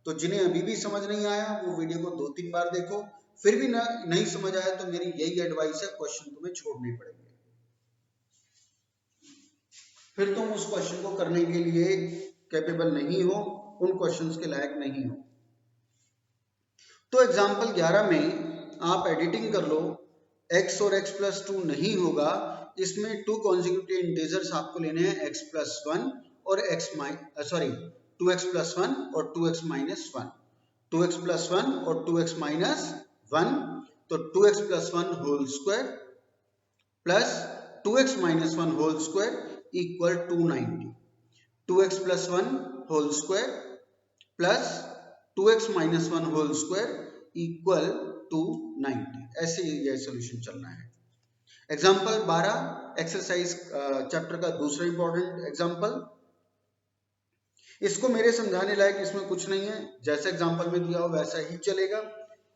तो जिन्हें अभी भी समझ नहीं आया वो वीडियो को 2-3 बार देखो, फिर भी नहीं समझ आया तो मेरी यही एडवाइस है, क्वेश्चन तुम्हें छोड़ने पड़ेंगे, फिर तुम उस क्वेश्चन को करने के लिए कैपेबल नहीं हो, उन क्वेश्चंस के लायक नहीं हो। तो एग्जाम्पल 11 में आप एडिटिंग कर लो, x और x प्लस 2 नहीं होगा, इसमें 2 कॉन्जिक्यूटिव इंटीजर्स आपको लेने हैं, x प्लस 1 और 2x प्लस 1 और 2x माइनस 1, 2x प्लस 1 और 2x माइनस 1, तो 2x plus 1 whole square plus 2x minus 1 whole square equal 290, 2x plus 1 whole square plus 2x minus 1 whole square equal 290, ऐसे ही यह solution चलना है। Example 12 exercise chapter का दूसरा important example, इसको मेरे समझाने लायक इसमें कुछ नहीं है, जैसे एग्जांपल में दिया हो वैसा ही चलेगा,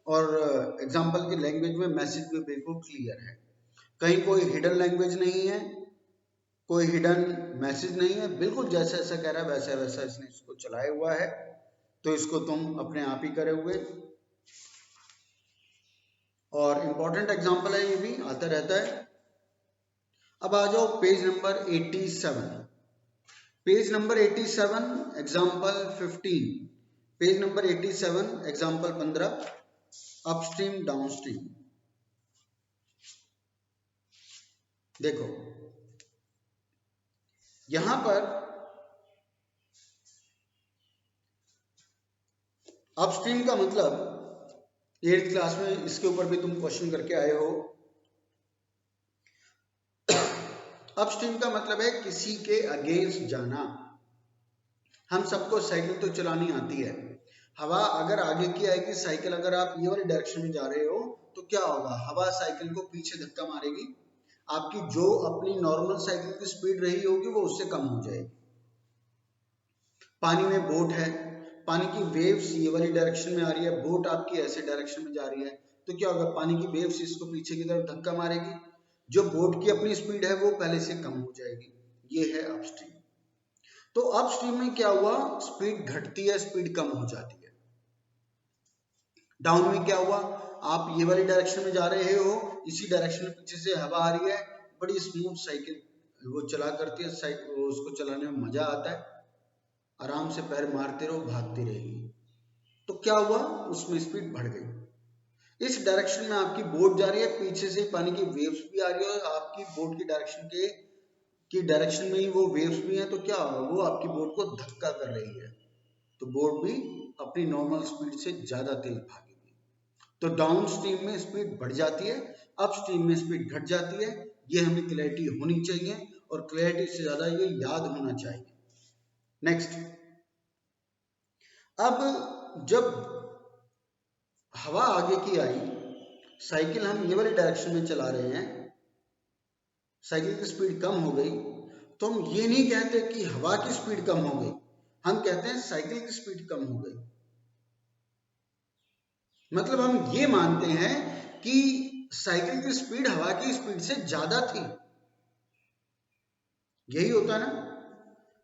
और एग्जांपल की लैंग्वेज में मैसेज भी बिल्कुल क्लियर है, कहीं कोई हिडन लैंग्वेज नहीं है, कोई हिडन मैसेज नहीं है, बिल्कुल जैसा ऐसा कह रहा है वैसा वैसा इसने इसको चलाया हुआ है, तो इसको तुम अपने आप ही करे हुए, और इम्पोर्टेंट एग्जांपल है, ये भी आता रहता है। अब आ जाओ page number 87, page number 87 example 15, page number 87 example 15, upstream downstream. देखो यहां पर अपस्ट्रीम का मतलब 8th क्लास में इसके ऊपर भी तुम क्वेश्चन करके आए हो, अपस्ट्रीम का मतलब है किसी के अगेंस्ट जाना। हम सबको साइकिल तो चलानी आती है, हवा अगर आगे की आएगी, साइकिल अगर आप ये वाली डायरेक्शन में जा रहे हो तो क्या होगा, हवा साइकिल को पीछे धक्का मारेगी, आपकी जो अपनी नॉर्मल साइकिल की स्पीड रही होगी वो उससे कम हो जाएगी। पानी में बोट है, पानी की वेव्स ये वाली डायरेक्शन में आ रही है, बोट आपकी ऐसे डायरेक्शन में जा रही है, तो क्या होगा, पानी की वेव्स इसको पीछे की तरफ धक्का मारेगी, जो बोट की अपनी स्पीड है वो पहले से कम हो जाएगी, ये है अपस्ट्रीम। तो अपस्ट्रीम में क्या हुआ, स्पीड घटती है, स्पीड कम हो जाती है। डाउन में क्या हुआ, आप ये वाली डायरेक्शन में जा रहे हो, इसी डायरेक्शन में पीछे से हवा आ रही है, बड़ी स्मूथ साइकिल वो चला करती है, साइकिल उसको चलाने में मजा आता है, आराम से पैर मारते रहो, भागती रहेगी, तो क्या हुआ, उसमें स्पीड बढ़ गई। इस डायरेक्शन में आपकी बोट जा रही है, पीछे से पानी की वेव्स भी आ रही है, और आपकी बोट की डायरेक्शन में ही वो वेव्स भी हैं, तो क्या होगा, वो आपकी बोट को धक्का कर रही है, तो बोट भी अपनी नॉर्मल स्पीड से ज्यादा तेज भागेगी। तो डाउन स्ट्रीम में स्पीड बढ़ जाती है, अप स्ट्रीम में स्पीड घट जाती है, ये हमें क्लैरिटी होनी चाहिए, और क्लैरिटी से ज्यादा ये याद होना चाहिए। नेक्स्ट, अब जब हवा आगे की आई, साइकिल हम ये वाली डायरेक्शन में चला रहे हैं, साइकिल की स्पीड कम हो गई, तो हम ये नहीं कहते कि हवा की स्पीड कम हो गई, हम कहते हैं साइकिल की स्पीड कम हो गई। मतलब हम ये मानते हैं कि साइकिल की स्पीड हवा की स्पीड से ज्यादा थी। यही होता है ना,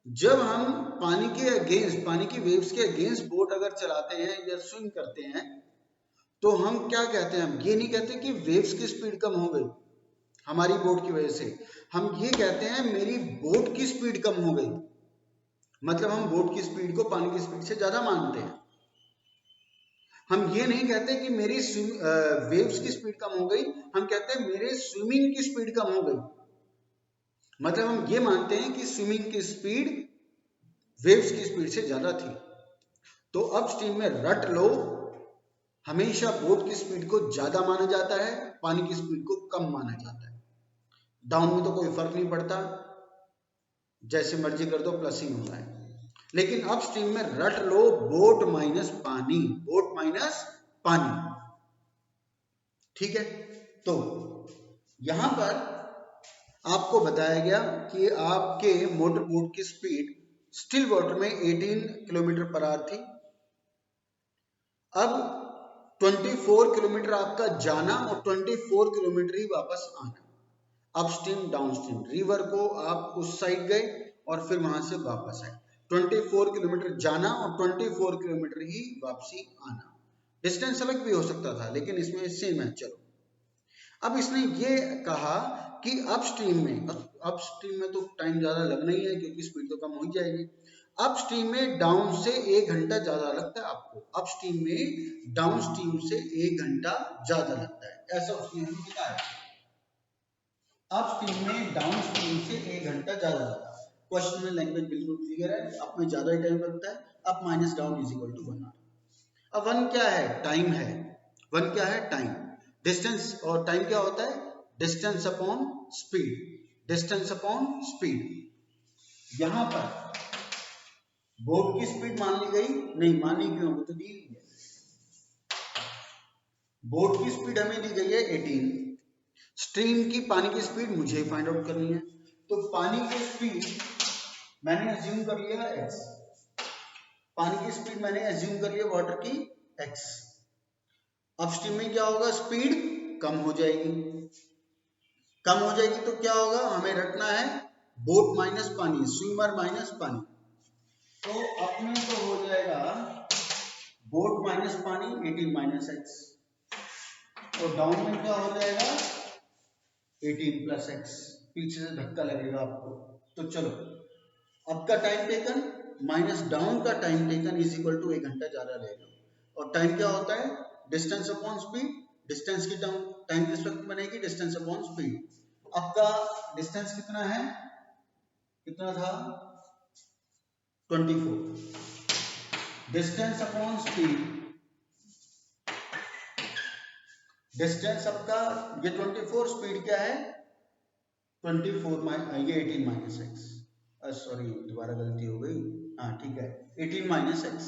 जब हम पानी के अगेंस्ट, पानी की वेव्स के अगेंस्ट बोट अगर चलाते हैं या स्विम करते हैं, तो हम क्या कहते हैं, हम ये नहीं कहते कि वेव्स की स्पीड कम हो गई हमारी बोट की वजह से, हम ये कहते हैं मेरी बोट की स्पीड कम हो गई। मतलब हम बोट की स्पीड को पानी की स्पीड से ज्यादा मानते हैं। हम ये नहीं कहते कि मेरी वेव्स की स्पीड कम हो गई, हम कहते हैं मेरे स्विमिंग की स्पीड कम हो गई। मतलब हम ये मानते हैं कि स्विमिंग की स्पीड वेव्स की स्पीड से ज्यादा थी। तो अब स्ट्रीम में रट लो, हमेशा बोट की स्पीड को ज्यादा माना जाता है, पानी की स्पीड को कम माना जाता है। डाउन में तो कोई फर्क नहीं पड़ता, जैसे मर्जी कर दो, प्लस ही होता है। लेकिन अप स्ट्रीम में रट लो बोट माइनस पानी, बोट माइनस पानी, ठीक है। तो यहां पर आपको बताया गया कि आपके मोटर बोट की स्पीड स्टिल वाटर में 18 किलोमीटर पर आवर थी। अब 24 किलोमीटर आपका जाना और 24 किलोमीटर ही वापस आना, अपस्ट्रीम डाउनस्ट्रीम, रिवर को आप उस साइड गए और फिर वहां से वापस आए, 24 किलोमीटर जाना और 24 किलोमीटर ही वापसी आना, डिस्टेंस अलग भी हो सकता था, लेकिन इसमें सेम है। चलो, अब इसने ये कहा कि अपस्ट्रीम में तो टाइम ज्यादा लगना ही है क्योंकि स्पीड तो कम हो ही जाएगी। अपस्ट्रीम में डाउन से 1 घंटा ज्यादा लगता है आपको, अपस्ट्रीम में डाउनस्ट्रीम से 1 घंटा ज्यादा लगता है, ऐसा उसने हमें बताया। अपस्ट्रीम में डाउनस्ट्रीम से 1 घंटा ज्यादा लगता है। क्वेश्चन में लैंग्वेज बिल्कुल क्लियर है, अप में ज्यादा टाइम लगता है, up minus down is equal to 1 hour. अब 1 क्या है? टाइम है। 1 क्या है? टाइम। डिस्टेंस और टाइम क्या होता है? Distance upon speed. Distance upon speed. यहां पर बोट की स्पीड मान ली गई? नहीं मानी, क्यों? वो तो दी हुई है। बोट की स्पीड हमें दी गई है 18। स्ट्रीम की, पानी की स्पीड मुझे फाइंड आउट करनी है, तो पानी की स्पीड मैंने अज्यूम कर लिया x। पानी की स्पीड मैंने अज्यूम कर लिया वाटर की x। अपस्ट्रीम में क्या होगा? स्पीड कम हो जाएगी। कम हो जाएगी तो क्या होगा? हमें रखना है बोट माइनस पानी, स्विमर माइनस पानी। तो अपने तो हो जाएगा बोट माइनस पानी 18 माइनस एक्स, और डाउन में क्या हो जाएगा? 18 प्लस एक्स। पीछे से धक्का लगेगा आपको। तो चलो, अप का टाइम टेकन माइनस डाउन का time taken is equal to 1 घंटा ज्यादा ले लो। और टाइम क्या होता है? Distance upon speed. डिस्टेंस की टाइम किस वक्त बनेगी? Distance upon speed. अप का डिस्टेंस कितना है? कितना था? 24। डिस्टेंस अपॉन स्पीड, डिस्टेंस आपका ये 24, स्पीड क्या है? 24 ये 18 माइनस एक्स। सॉरी, दोबारा गलती हो गई। हाँ ठीक है, 18 माइनस एक्स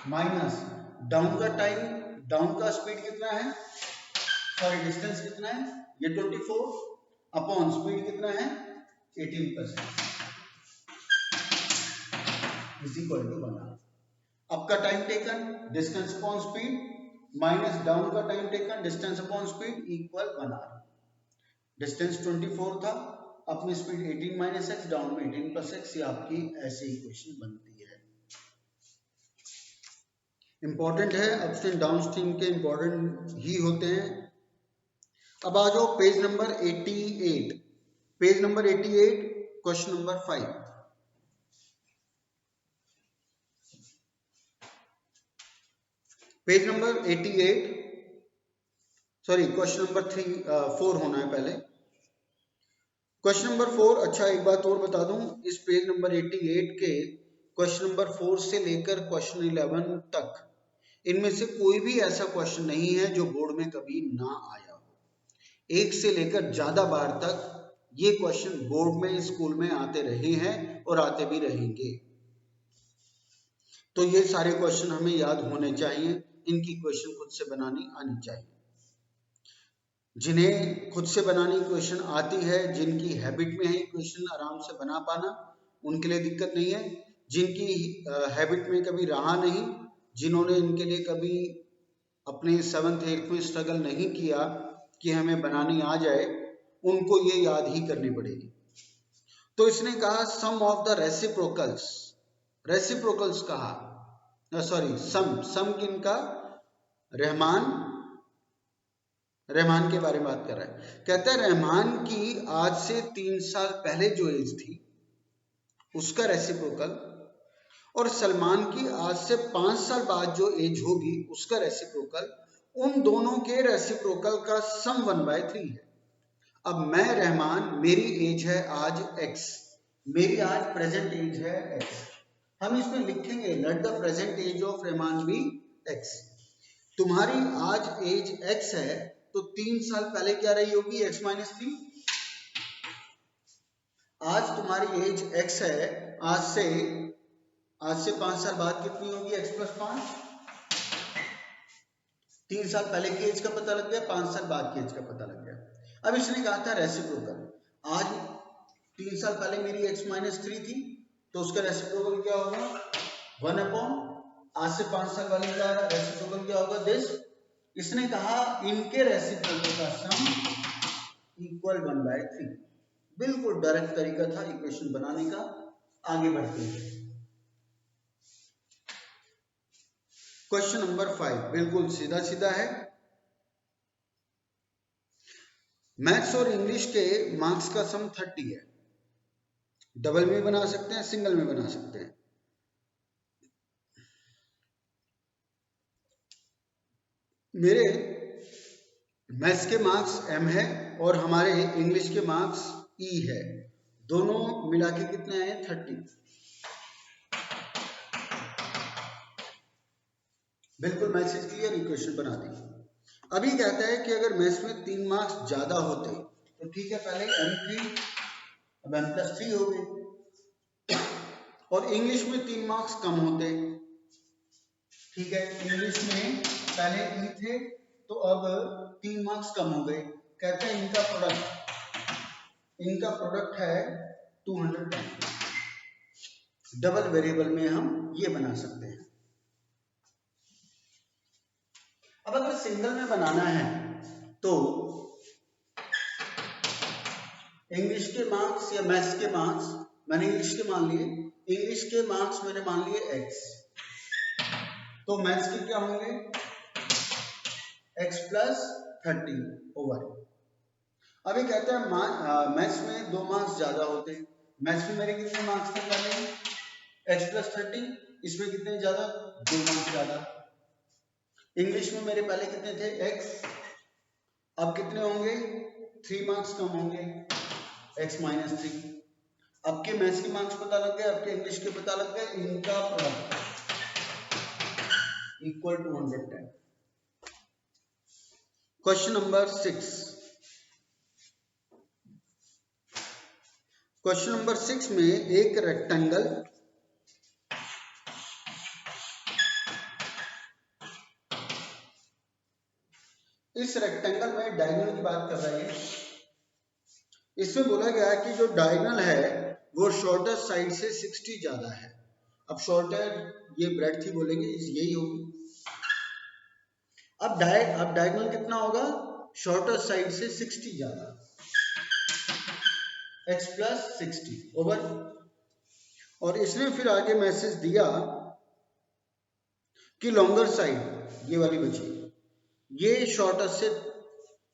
माइनस डाउन का टाइम, डाउन का स्पीड कितना है? सॉरी, डिस्टेंस कितना है? ये 24 अपॉन स्पीड कितना है? 18 plus is equal to 1 hour. Up का time taken distance upon speed minus down का time taken distance upon speed equal 1 hour. Distance 24 था, अपनी स्पीड 18 माइनस एक्स, डाउन में 18 प्लस एक्स। ये आपकी ऐसे इक्वेशन बनती है। इंपॉर्टेंट है, अपस्ट्रीम डाउनस्ट्रीम के इंपॉर्टेंट ही होते हैं। अब आ जाओ page number 88। Page number 88, question number 5। Page number 88, sorry question number 4 होना है पहले। क्वेश्चन नंबर 4, अच्छा एक बात और बता दूं, इस पेज नंबर 88 के क्वेश्चन नंबर 4 से लेकर क्वेश्चन 11 तक, इनमें से कोई भी ऐसा क्वेश्चन नहीं है जो बोर्ड में कभी ना आया हो। 1 से लेकर ज्यादा बार तक ये क्वेश्चन बोर्ड में, स्कूल में आते रहे हैं और आते भी रहेंगे। तो ये सारे क्वेश्चन हमें याद होने चाहिए, इनकी क्वेश्चन खुद से बनानी आनी चाहिए। जिन्हें खुद से बनानी क्वेश्चन आती है, जिनकी हैबिट में है क्वेश्चन आराम से बना पाना, उनके लिए दिक्कत नहीं है। जिनकी हैबिट में कभी रहा नहीं, जिन्होंने इनके लिए कभी अपने 7th 8th में स्ट्रगल नहीं किया कि हमें बनानी आ जाए, उनको ये याद ही करनी पड़ेगी। तो इसने कहा सम ऑफ द रेसिप्रोकल्स, रेसिप्रोकल्स कहा, सॉरी सम किनका? रहमान के बारे में बात कर रहा है। कहता है रहमान की आज से 3 साल पहले जो एज थी उसका रेसिप्रोकल, और सलमान की आज से 5 साल बाद जो एज होगी उसका रेसिप्रोकल, उन दोनों के रेसिप्रोकल का सम 1/3 है। अब मैं रहमान, मेरी एज है आज x, मेरी आज प्रेजेंट एज है x। हम इसमें लिखेंगे let the present age of Rahman be x। तुम्हारी आज एज x है, तो 3 साल पहले क्या रही होगी? x minus 3। आज तुम्हारी एज x है, आज से 5 साल बाद कितनी होगी? x plus 5। 3 साल पहले की एज का पता लग गया, 5 साल बाद की एज का पता लग गया। अब इसने कहा था रेसिप्रोकल, आज 3 साल पहले मेरी x माइनस 3 थी, तो उसका रेसिप्रोकल क्या होगा? 1 अपॉन आज से 5 साल वाले का रेसिप्रोकल क्या होगा? दिस। इसने कहा इनके रेसिप्रोकल का सम इक्वल 1/3। बिल्कुल डायरेक्ट तरीका था इक्वेशन बनाने का। आगे बढ़ते हैं। क्वेश्चन नंबर 5 बिल्कुल सीधा सीधा है। मैथ्स और इंग्लिश के मार्क्स का सम 30 है। डबल में बना सकते हैं, सिंगल में बना सकते हैं। मेरे मैथ्स के मार्क्स m है और हमारे इंग्लिश के मार्क्स e है। दोनों मिला के कितने आए? 30। बिल्कुल मैसेज क्लियर, इक्वेशन बना दी। अभी कहता है कि अगर मैथ्स में 3 मार्क्स ज्यादा होते तो ठीक है, पहले m3 अब m+3 हो गए, और इंग्लिश में 3 मार्क्स कम होते, ठीक है, इंग्लिश में पहले e थे तो अब 3 मार्क्स कम हो गए। कहते हैं इनका प्रोडक्ट है 210। डबल वेरिएबल में हम ये बना सकते हैं। अब अगर सिंगल में बनाना है तो इंग्लिश के मार्क्स या मैथ्स के मार्क्स, मैंने इंग्लिश के मान लिए, इंग्लिश के मार्क्स मैंने मान लिए x, तो मैथ्स के क्या होंगे? x+30 over. अभी कहते हैं मैथ्स में 2 मार्क्स ज्यादा होते हैं। मैथ्स में मेरे कितने मार्क्स थे पहले? x+30, इसमें कितने ज्यादा? 2 मार्क्स ज्यादा। इंग्लिश में मेरे पहले कितने थे? x, अब कितने होंगे? 3 मार्क्स कम होंगे, x-3। अब के मैथ्स के मार्क्स पता लग गए, अब के इंग्लिश के पता लग गए, इनका product equal to 110। Question number 6। Question number 6 में एक रेक्टेंगल इस रेक्टेंगल में डायगोनल की बात कर रहे हैं। इसमें बोला गया है कि जो डायगोनल है वो शॉर्टर साइड से 60 ज्यादा है। अब शॉर्टर ये ब्रेड थी बोलेंगे, यही होगी। अब डायगोनल कितना होगा? शॉर्टर साइड से 60 ज्यादा, x+60 ओवर। और इसने फिर आगे मैसेज दिया कि लॉन्गर साइड ये वाली बची, ये शॉर्टर से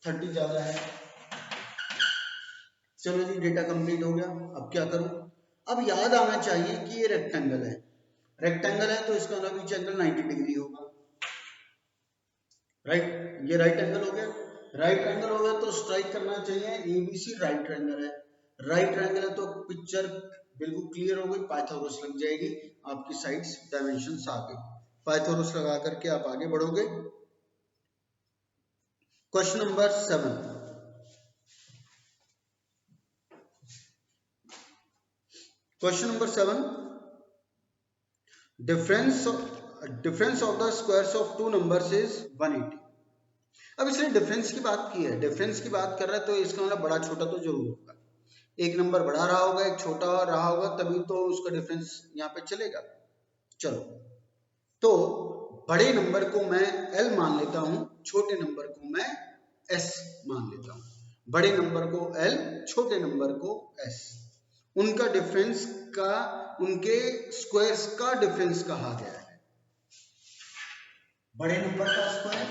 30 ज्यादा है। चलो जी, डेटा कंप्लीट हो गया। अब क्या करूं? अब याद आना चाहिए कि ये रेक्टेंगल है। रेक्टेंगल है तो इसका बीच एंगल 90 डिग्री होगा, राइट? ये राइट एंगल हो गया। राइट एंगल हो गया तो स्ट्राइक करना चाहिए ABC राइट ट्रायंगल है। राइट ट्रायंगल है तो पिक्चर बिल्कुल क्लियर हो गई, पाइथागोरस लग जाएगी, आपकी साइड्स डायमेंशंस आ गई। पाइथागोरस लगा करके आप आगे बढ़ोगे। Question number 7। Question number 7, difference of the squares of 2 numbers is 180। अब इसने डिफरेंस की बात की है, डिफरेंस की बात कर रहा है तो इसका मतलब बड़ा छोटा तो जरूर होगा। एक नंबर बड़ा रहा होगा, एक छोटा रहा होगा, तभी तो उसका डिफरेंस यहाँ पे चलेगा। चलो, तो बड़े नंबर को मैं L मान लेता हूं, छोटे नंबर को मैं S मान लेता हूं। बड़े नंबर को L, छोटे नंबर को S। उनका डिफरेंस का, उनके स्क्वायर्स का डिफरेंस कहा गया है। बड़े नंबर का स्क्वायर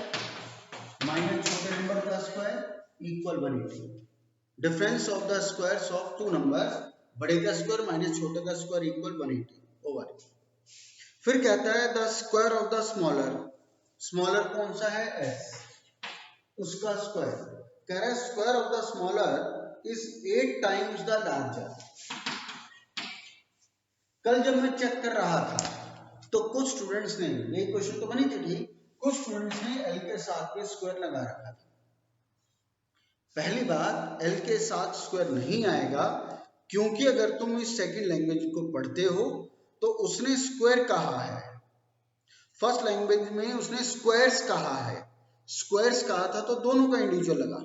माइनस छोटे नंबर का square equal 180। Difference of the squares of 2 numbers, बड़े का स्क्वायर माइनस छोटे का स्क्वायर इक्वल 180 ओवर। फिर कहता है the square of the smaller, smaller कौन सा है? S, उसका स्क्वायर। कह रहा है square of the smaller is 8 times the larger. कल जब मैं चेक कर रहा था तो कुछ स्टूडेंट्स ने, ये क्वेश्चन तो बनी थी, कुछ स्टूडेंट्स ने L के साथ में स्क्वायर लगा रखा था। पहली बात, L के साथ स्क्वायर नहीं आएगा, क्योंकि अगर तुम इस सेकंड लैंग्वेज को पढ़ते हो तो उसने स्क्वायर कहा है। फर्स्ट लैंग्वेज में उसने स्क्वायर्स कहा है, स्क्वायर्स कहा था तो दोनों का इंडिविजुअल लगा।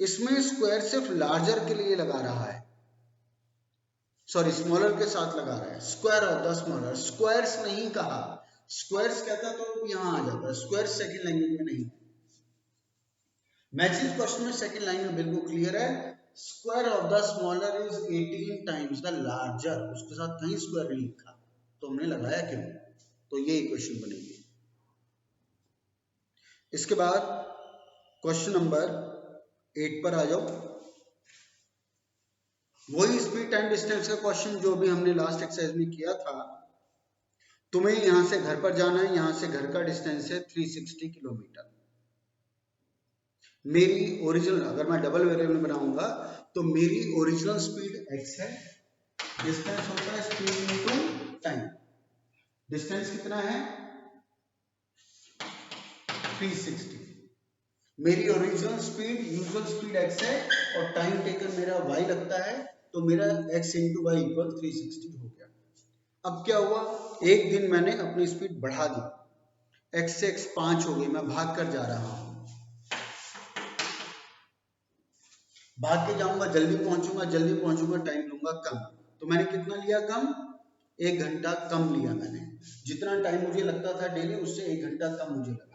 इसमें स्क्वायर सिर्फ लार्जर के लिए लगा रहा है, सॉरी स्मॉलर के साथ लगा रहा है। Square of the smaller, squares नहीं कहा। स्क्वायर्स कहता तो यहां आ जाता, स्क्वायर्स सेकंड लैंग्वेज में नहीं। मैथ्स क्वेश्चन में सेकंड लाइन में बिल्कुल क्लियर है, square of the smaller is 18 times the larger. उसके साथ कहीं स्क्वायर नहीं लिखा, तो हमने लगाया क्यों? तो ये इक्वेशन बनेगी। इसके बाद क्वेश्चन नंबर 8 पर आ जाओ। वही स्पीड टाइम डिस्टेंस का क्वेश्चन जो भी हमने लास्ट एक्सरसाइज में किया था। तुम्हें यहां से घर पर जाना है, यहां से घर का डिस्टेंस है 360 किलोमीटर। मेरी ओरिजिनल, अगर मैं डबल वेरिएबल बनाऊंगा तो मेरी ओरिजिनल स्पीड x है, डिस्टेंस होता है स्पीड इनटू टाइम। डिस्टेंस कितना है 360। मेरी original speed usual speed x है और टाइम टेकन मेरा y लगता है, तो मेरा x इंटू वाई इक्वल 360 हो गया। अब क्या हुआ, एक दिन मैंने अपनी स्पीड बढ़ा दी, x से x 5 हो गई, मैं भाग कर जा रहा हूं। भाग के जाऊंगा, जल्दी पहुंचूंगा, टाइम लूंगा कम। तो मैंने कितना लिया कम, 1 घंटा कम लिया मैंने। जितना टाइम मुझे लगता था डेली, उससे 1 घंटा कम मुझे लगा।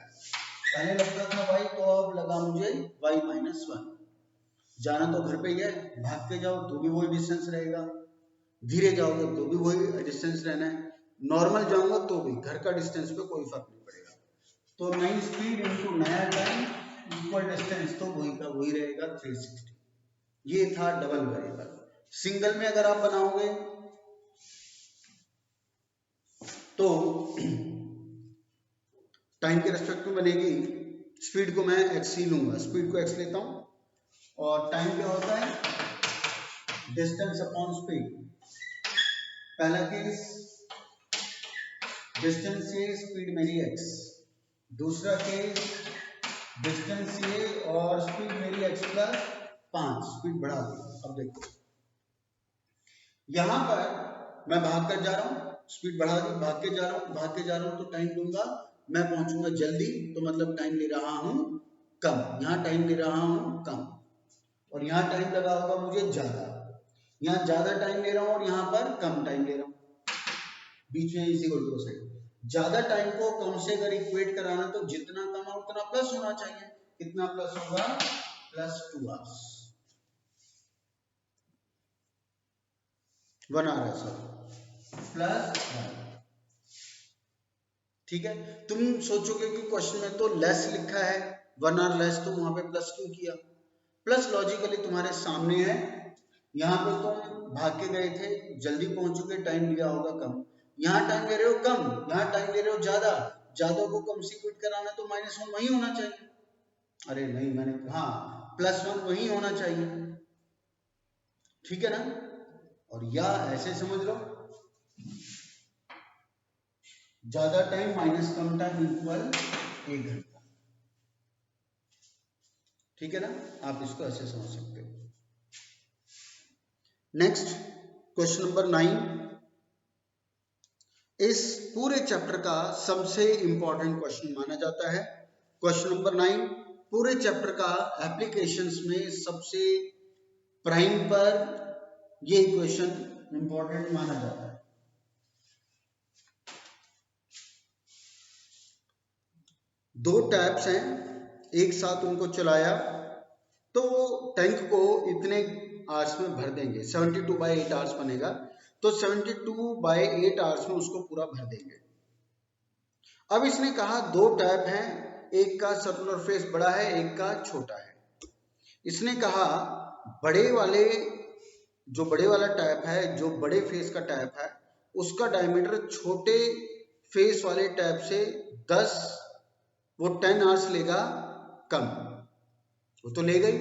पहले लगता था y, तो अब लगा मुझे y-1। जाना तो घर पे ही है, भाग के जाओ तो भी वही डिस्टेंस रहेगा, धीरे जाओगे तो भी वही डिस्टेंस रहना है, नॉर्मल जाऊंगा तो भी घर का डिस्टेंस पे कोई फर्क नहीं पड़ेगा। तो नई स्पीड इनटू नया टाइम इक्वल डिस्टेंस, तो वही का वही रहेगा 360। ये था डबल वेरिएबल। सिंगल में अगर आप बनाओगे तो टाइम के रेस्पेक्ट में बनेगी। स्पीड को मैं x ही लूंगा, स्पीड को x लेता हूं, और टाइम क्या होता है डिस्टेंस अपॉन स्पीड। पहला केस डिस्टेंस ये, स्पीड मेरी x। दूसरा केस डिस्टेंस ये और स्पीड मेरी x प्लस 5, स्पीड बढ़ा दी। अब देखो यहां पर मैं भाग कर जा रहा हूं, स्पीड बढ़ा दी, भाग के जा रहा हूं तो टाइम लूंगा, मैं पहुंचूंगा जल्दी, तो मतलब टाइम ले रहा हूं कम। यहां टाइम ले रहा हूं कम, और यहाँ टाइम लगा होगा मुझे ज्यादा। यहाँ ज्यादा टाइम ले रहा हूँ और यहाँ पर कम टाइम ले रहा हूँ, बीच में इसी को साइड। ज्यादा टाइम को कम से अगर इक्वेट कराना तो जितना कम है उतना प्लस होना चाहिए। कितना प्लस होगा, +2 आवर्स। 1 आवर है सर, +1। ठीक है, तुम सोचोगे कि क्वेश्चन में तो लेस लिखा है, 1 आवर लेस, तो वहां पे प्लस क्यों किया। प्लस लॉजिकली तुम्हारे सामने है, यहाँ पे तुम भाग के गए थे, जल्दी पहुंचोगे, टाइम लिया होगा कम। यहाँ टाइम ले रहे हो कम, यहाँ टाइम ले रहे हो ज्यादा। ज्यादा को कम से क्विट कराना तो -1 वही होना चाहिए। अरे नहीं, मैंने हाँ +1 वही होना चाहिए, ठीक है ना। और या ऐसे समझ लो, ज्यादा टाइम माइनस कम टाइम इक्वल 1 घंटा। ठीक है ना, आप इसको ऐसे समझ सकते हो। नेक्स्ट क्वेश्चन नंबर 9 इस पूरे चैप्टर का सबसे इंपॉर्टेंट क्वेश्चन माना जाता है। क्वेश्चन नंबर 9 पूरे चैप्टर का एप्लीकेशंस में सबसे प्राइम पर ये क्वेश्चन इंपॉर्टेंट माना जाता है। दो टैप्स हैं, एक साथ उनको चलाया तो वो टैंक को इतने आवर्स में भर देंगे, 72/8 आवर्स बनेगा, तो 72/8 आवर्स में उसको पूरा भर देंगे। अब इसने कहा दो टैप हैं, एक का सर्कुलर फेस बड़ा है, एक का छोटा है। इसने कहा बड़े वाला टैप है, जो बड़े फेस का टैप है, उसका डायमीटर छोटे फेस वाले टैप से 10 आवर्स लेगा कम। वो तो ले गई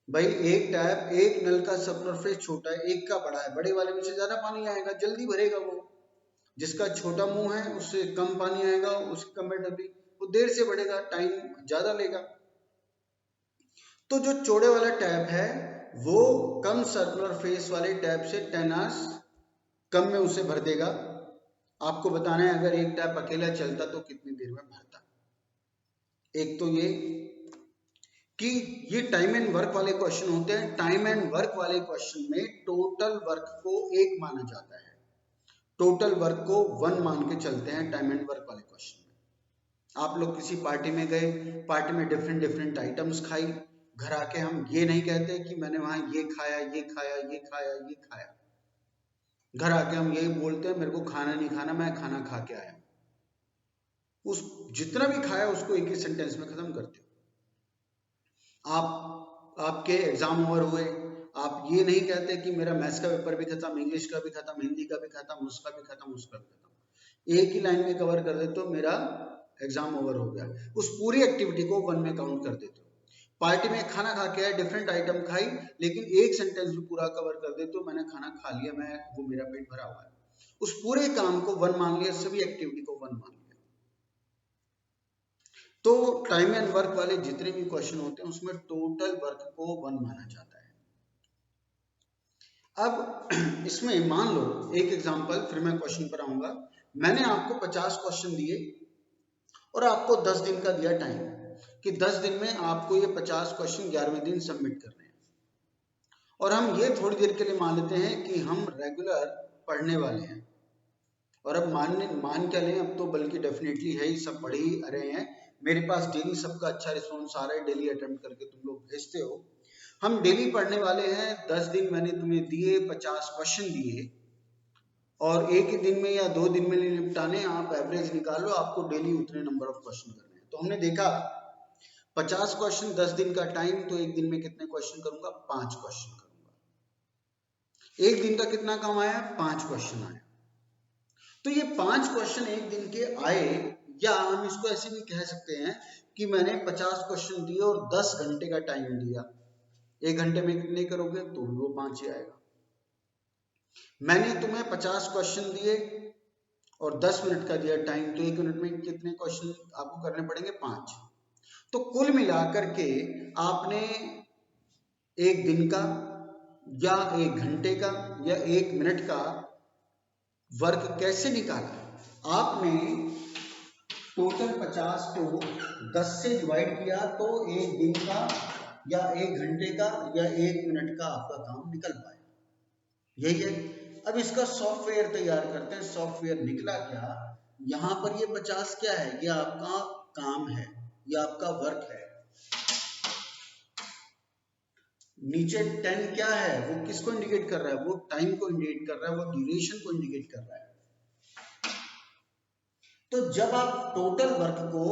भाई, एक टैप, एक नल का सर्कुलर फेस छोटा है, एक का बड़ा है, बड़े वाले में से ज्यादा पानी आएगा, जल्दी भरेगा वो। जिसका छोटा मुंह है उससे कम पानी आएगा, उसकी कंपेरेटिवली वो देर से बढ़ेगा, टाइम ज्यादा लेगा। तो जो चौड़े वाला टैप है वो कम सर्कुलर फेस वाले टैप से 10 आवर्स कम में उसे भर देगा। आपको बताना है अगर एक टैप अकेला चलता तो कितनी देर में भरता। एक तो ये कि ये टाइम एंड वर्क वाले क्वेश्चन होते हैं। टाइम एंड वर्क वाले क्वेश्चन में टोटल वर्क को 1 माना जाता है, टोटल वर्क को 1 मान के चलते हैं टाइम एंड वर्क वाले क्वेश्चन में। आप लोग किसी पार्टी में गए, पार्टी में डिफरेंट आइटम्स खाई, घर आके हम ये नहीं कहते कि मैंने वहां ये खाया, ये खाया, ये खाया, ये खाया। घर आके हम यही बोलते हैं मेरे को खाना नहीं खाना, मैं खाना खा के आया। उस जितना भी खाया उसको एक ही सेंटेंस में खत्म करते हो। आपके एग्जाम ओवर हुए, आप ये नहीं कहते कि मेरा मैथ्स का पेपर भी खत्म, इंग्लिश का भी खत्म, हिंदी का भी खत्म, उसका भी खत्म, उसका भी खत्म, एक ही लाइन में कवर कर देते हो, मेरा एग्जाम ओवर हो गया। उस पूरी एक्टिविटी को 1 में काउंट कर देते हो। पार्टी में खाना खा के आए, डिफरेंट आइटम खाई, लेकिन एक सेंटेंस में पूरा कवर कर देते हो, मैंने खाना खा लिया, मैं वो मेरा पेट भरा हुआ है। उस पूरे काम को 1 मान लिया, सभी एक्टिविटी को 1 मान लिया। तो टाइम एंड वर्क वाले जितने भी क्वेश्चन होते हैं उसमें टोटल वर्क को 1 माना जाता है। अब इसमें मान लो एक एग्जांपल, फिर मैं क्वेश्चन पर आऊंगा। मैंने आपको 50 क्वेश्चन दिए और आपको 10 दिन का दिया टाइम कि 10 दिन में आपको ये 50 क्वेश्चन 11वें दिन सबमिट करने हैं। और हम ये थोड़ी देर के लिए मान लेते हैं कि हम रेगुलर पढ़ने वाले हैं, और अब मान क्या लें, अब तो बल्कि डेफिनेटली है ही, सब पढ़ ही रहे हैं। मेरे पास डेली सबका अच्छा रिस्पॉन्स आ रहा है, डेली अटेम्प्ट करके तुम लोग भेजते हो। हम डेली पढ़ने वाले हैं। 10 दिन मैंने तुम्हें दिए, 50 क्वेश्चन दिए, और एक ही दिन में या 2 दिन में निपटाने, आप एवरेज निकाल लो, आपको डेली उतने नंबर ऑफ क्वेश्चन करने हैं। तो हमने देखा 50 क्वेश्चन, 10 दिन का टाइम, तो एक दिन में कितने क्वेश्चन करूंगा? 5 क्वेश्चन करूंगा। एक दिन का कितना काम आया? 5 क्वेश्चन आया। तो ये 5 क्वेश्चन एक दिन के आए, या हम इसको ऐसे भी कह सकते हैं कि मैंने 50 क्वेश्चन दिए और 10 घंटे का टाइम दिया। 1 घंटे में कितने करोगे? तो वो 5 ही आएगा। मैंने तुम्हें 50 क्वेश्चन दिए और 10 मिनट का दिया टाइम, तो 1 मिनट में कितने क्वेश्चन आपको करने पड़ेंगे? 5। तो कुल मिलाकर के आपने एक दिन का या 1 घंटे का या 1 मिनट का वर्क कैसे निकाला? आपने टोटल 50 को 10 से डिवाइड किया, तो 1 दिन का या 1 घंटे का या 1 मिनट का आपका काम निकल पाया। यही है। अब इसका सॉफ्टवेयर तैयार करते हैं। सॉफ्टवेयर निकला क्या? यहाँ पर ये 50 क्या है? ये आपका काम है, ये आपका वर्क है। नीचे 10 क्या है? वो किसको इंडिकेट कर रहा है? वो टाइम को इंडिकेट कर रहा है, वो ड्यूरेशन को इंडिकेट कर रहा है। तो जब आप टोटल वर्क को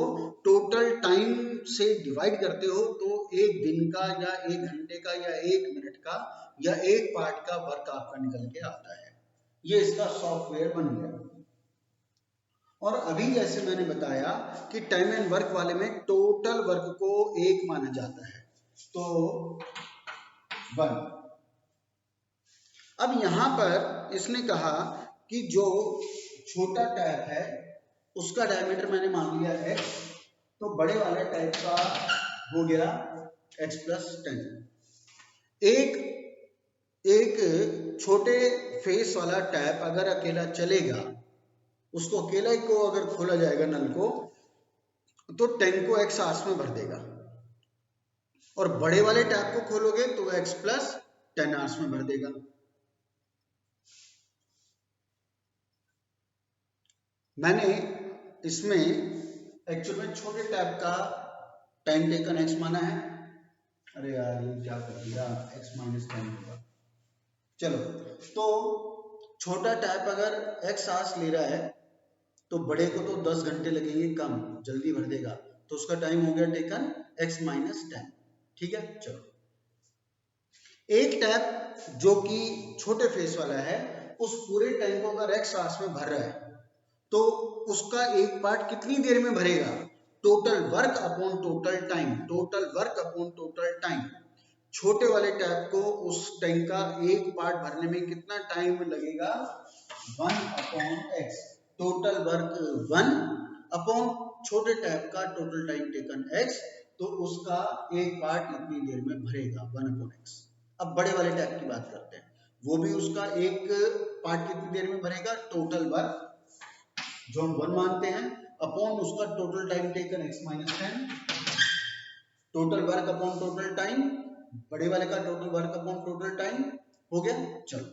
टोटल टाइम से डिवाइड करते हो, तो 1 दिन का या 1 घंटे का या 1 मिनट का या 1 पार्ट का वर्क आपका निकल के आता है। ये इसका सॉफ्टवेयर बन गया। और अभी जैसे मैंने बताया कि टाइम एंड वर्क वाले में टोटल वर्क को 1 माना जाता है, तो 1। अब यहां पर इसने कहा कि जो छोटा टैप है उसका डायमीटर मैंने मान लिया x, तो बड़े वाले टैप का हो गया x + 10। एक छोटे फेस वाला टैप अगर अकेला चलेगा, उसको अकेला को अगर खोला जाएगा नल को, तो 10 को x आवर्स में भर देगा, और बड़े वाले टैप को खोलोगे तो x + 10 आवर्स में भर देगा। मैंने इसमें एक्चुअल में छोटे टैप का टाइम टेकन x माना है। अरे यार ये क्या कर दिया, x - 10 होगा। चलो, तो छोटा टैप अगर x आवर्स ले रहा है, तो बड़े को तो 10 घंटे लगेंगे, कम जल्दी भर देगा, तो उसका टाइम हो गया टेकन x - 10। ठीक है। चलो, एक टैप जो कि छोटे फेस वाला है, उस पूरे टाइम को अगर x आवर्स में भर रहा है, तो उसका एक पार्ट कितनी देर में भरेगा? Total work upon total time, total work upon total time. छोटे वाले टैप को उस टाइम का एक पार्ट भरने में कितना टाइम लगेगा? 1/x। टोटल वर्क 1 अपॉन छोटे टैप का टोटल टाइम टेकन x, तो उसका एक पार्ट इतनी देर में भरेगा 1/x। अब बड़े वाले टैप की बात करते हैं, वो भी उसका एक पार्ट कितनी देर में भरेगा? टोटल वर्क जो हम 1 मानते हैं अपॉन उसका total time taken x - 10, total work upon total time, बड़े वाले का total work upon total time हो गया। चलो,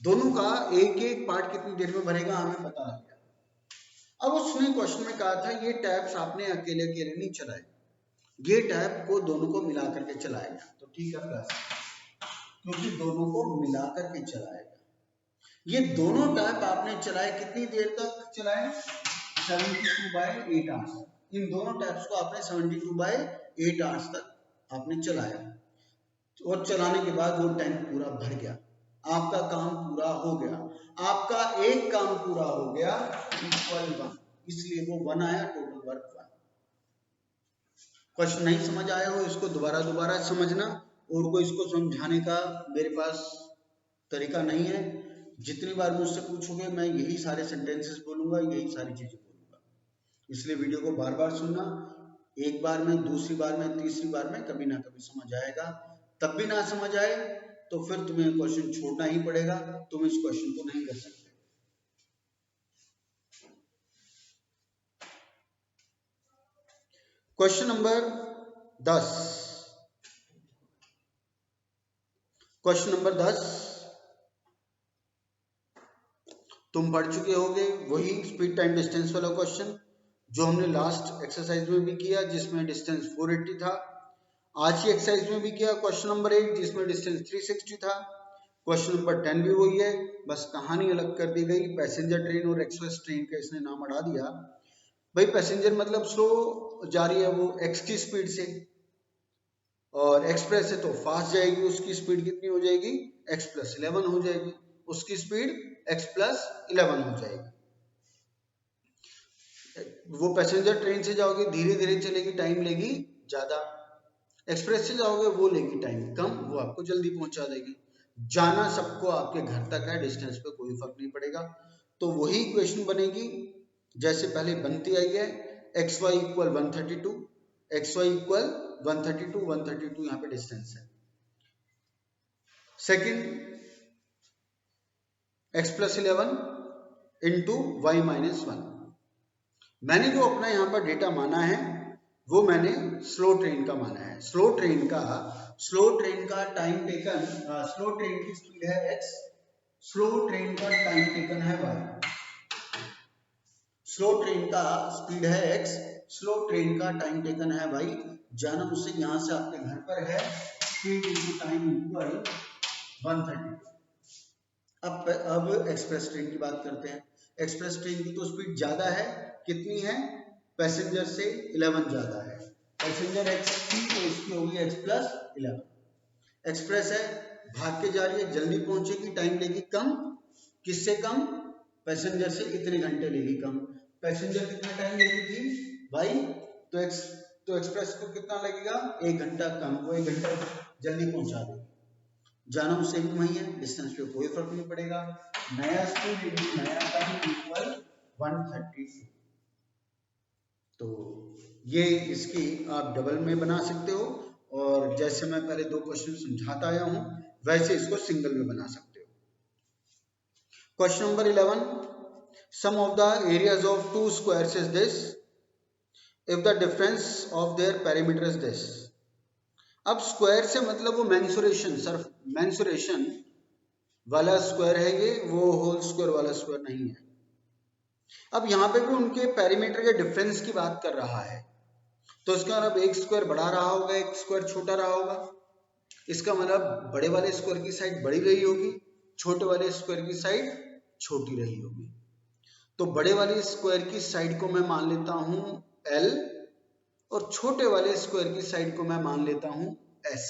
दोनों का एक एक पार्ट कितनी देर में भरेगा हमें पता लग गया। अब उसने क्वेश्चन में कहा था ये टैप्स आपने अकेले अकेले नहीं चलाए, ये टैप को दोनों को मिला करके चलाएगा। तो ठीक है प्लस, क्योंकि दोनों को मिला करके चलाएगा। ये दोनों टैप आपने चलाए, कितनी देर तक चलाए? 72/8 आवर्स। इन दोनों टैब्स को आपने 72/8 आवर्स तक आपने चलाया और चलाने के बाद वो टैंक पूरा भर गया, आपका काम पूरा हो गया, आपका एक काम पूरा हो गया इक्वल 1, इसलिए वो 1 आया, टोटल वर्क 1। क्वेश्चन नहीं समझ आया हो इसको दोबारा समझना, और कोई इसको समझाने का मेरे पास तरीका नहीं है। जितनी बार मुझसे पूछोगे मैं यही सारे सेंटेंसेस बोलूंगा, यही सारी चीजें बोलूंगा, इसलिए वीडियो को बार बार सुनना। एक बार में, दूसरी बार में, तीसरी बार में कभी ना कभी समझ आएगा। तब भी ना समझ आए तो फिर तुम्हें क्वेश्चन छोड़ना ही पड़ेगा, तुम इस क्वेश्चन को नहीं कर सकते। Question number 10। क्वेश्चन नंबर 10 तुम पढ़ चुके होगे, वही स्पीड टाइम डिस्टेंस वाला क्वेश्चन जो हमने लास्ट एक्सरसाइज में भी किया, जिसमें डिस्टेंस 480 था। आज की एक्सरसाइज में भी किया क्वेश्चन नंबर 8, जिसमें डिस्टेंस 360 था। क्वेश्चन नंबर 10 भी वही है, बस कहानी अलग कर दी गई। पैसेंजर ट्रेन और एक्सप्रेस ट्रेन का इसने नाम अड़ा दिया। भाई पैसेंजर मतलब स्लो जा रही है वो x की स्पीड से, और एक्सप्रेस है तो फास्ट जाएगी, उसकी स्पीड कितनी हो जाएगी, x+11 हो जाएगी, उसकी स्पीड x+11 हो जाएगी। वो पैसेंजर ट्रेन से जाओगे धीरे धीरे चलेगी, टाइम लेगी ज्यादा। एक्सप्रेस से जाओगे वो लेगी टाइम कम, वो आपको जल्दी पहुंचा देगी। जाना सबको आपके घर तक है, डिस्टेंस पे कोई फर्क नहीं पड़ेगा। तो वही इक्वेशन बनेगी जैसे पहले बनती आई है, xy = 132, xy = 132, 132 यहाँ पे डिस्टेंस है। Second x+11 into y-1। मैंने जो अपना यहाँ पर डेटा माना है वो मैंने स्लो ट्रेन का माना है। स्लो ट्रेन का टाइम टेकन, स्लो ट्रेन की स्पीड है x, स्लो ट्रेन का टाइम टेकन है y। स्लो ट्रेन का स्पीड है x, स्लो ट्रेन का टाइम टेकन है y। जाना मुझसे यहाँ से आपके घर पर है, स्पीड इनटू टाइम इक्वल 132। अब एक्सप्रेस ट्रेन की बात करते हैं। एक्सप्रेस ट्रेन की तो स्पीड ज्यादा है, कितनी है, पैसेंजर से 11 ज्यादा है। पैसेंजर x थी तो इसकी होगी x+11। एक्सप्रेस है, भाग के जा रही है, जल्दी पहुंचेगी, टाइम लेगी कम। किससे कम, पैसेंजर से इतने घंटे लेगी कम। पैसेंजर कितना टाइम लेती थी भाई, तो एक्सप्रेस को कितना लगेगा, 1 घंटा कम, वो 1 घंटा जल्दी पहुंचा देगी। जाना उससे भी वही है, डिस्टेंस पे कोई फर्क नहीं पड़ेगा। नया स्पीड इंटू नया टाइम इक्वल 132। तो ये इसकी आप डबल में बना सकते हो, और जैसे मैं पहले 2 क्वेश्चन समझाता आया हूं वैसे इसको सिंगल में बना सकते हो। Question number 11, sum of the areas of 2 squares is this if the difference of their perimeter is this. अब स्क्वायर से मतलब वो मेंसुरेशन वाला स्क्वायर है ये, वो होल स्क्वायर वाला स्क्वायर नहीं है। अब यहाँ पे भी उनके पेरीमीटर के डिफरेंस की बात कर रहा है, तो इसका मतलब एक स्क्वायर बड़ा रहा होगा, एक स्क्वायर छोटा रहा होगा। इसका मतलब बड़े वाले स्क्वायर की साइड बड़ी रही होगी, छोटे वाले स्क्वायर की साइड छोटी रही होगी। तो बड़े वाले स्क्वायर की साइड को मैं मान लेता हूं L, और छोटे वाले स्क्वायर की साइड को मैं मान लेता हूं S।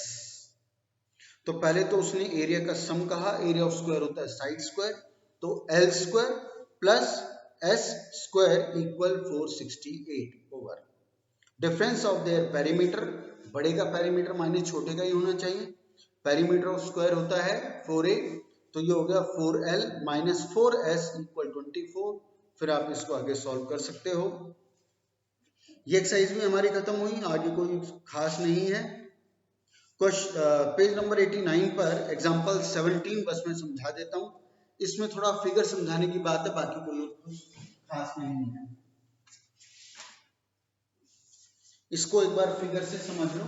तो पहले तो उसने एरिया का सम कहा, एरिया ऑफ स्क्वायर होता है साइड स्क्वायर, तो L square plus S square equal 468 over difference of their perimeter. बड़े का पेरीमीटर माइनस छोटे का ही होना चाहिए। पेरीमीटर ऑफ स्क्वायर होता है 4a, तो ये हो गया 4L माइनस 4S इक्वल 24। फिर आप इसको आगे सॉल्व कर सकते हो। ये एक्सरसाइज भी हमारी खत्म हुई, आगे कोई खास नहीं है। पेज नंबर 89 पर एग्जाम्पल 17 बस मैं समझा देता हूँ। इसमें थोड़ा फिगर समझाने की बात है, बाकी कोई खास नहीं है। इसको एक बार फिगर से समझ लो।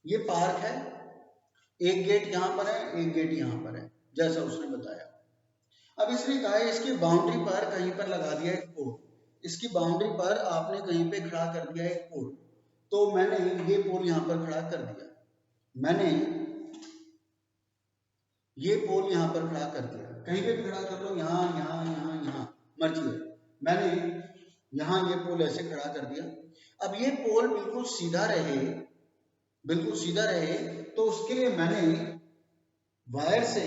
ये पार्क है, एक गेट यहाँ पर है, एक गेट यहाँ पर है, जैसा उसने बताया। अब इसने कहा है इसकी बाउंड्री पर कहीं पर लगा दिया एक पोल, इसकी बाउंड्री पर आपने कहीं पे खड़ा कर दिया एक पोल। तो मैंने ये पोल यहाँ पर खड़ा कर दिया, मैंने ये पोल यहाँ पर खड़ा कर दिया, कहीं पे भी खड़ा कर लो, यहाँ यहाँ यहाँ यहाँ मर्जी है। मैंने यहाँ ये पोल ऐसे खड़ा कर दिया। अब ये पोल बिल्कुल सीधा रहे, बिल्कुल सीधा रहे, तो उसके लिए मैंने वायर से